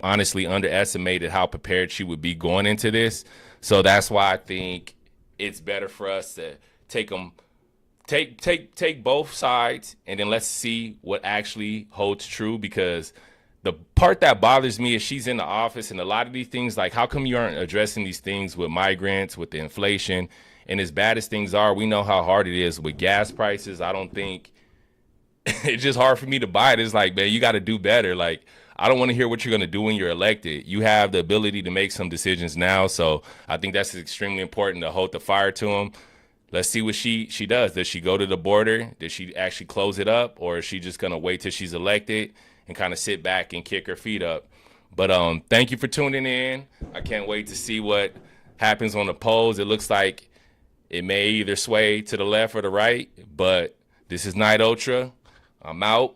honestly underestimated how prepared she would be going into this. So that's why I think it's better for us to take both sides, and then let's see what actually holds true. Because the part that bothers me is she's in the office, and a lot of these things, like, how come you aren't addressing these things with migrants, with the inflation? And as bad as things are, we know how hard it is with gas prices. I don't think it's just hard for me to buy it. It's like, man, you got to do better. Like, I don't want to hear what you're going to do when you're elected. You have the ability to make some decisions now. So I think that's extremely important to hold the fire to him. Let's see what she does. Does she go to the border? Does she actually close it up? Or is she just going to wait till she's elected and kind of sit back and kick her feet up? But thank you for tuning in. I can't wait to see what happens on the polls. It looks like it may either sway to the left or the right. But this is Night Ultra. I'm out.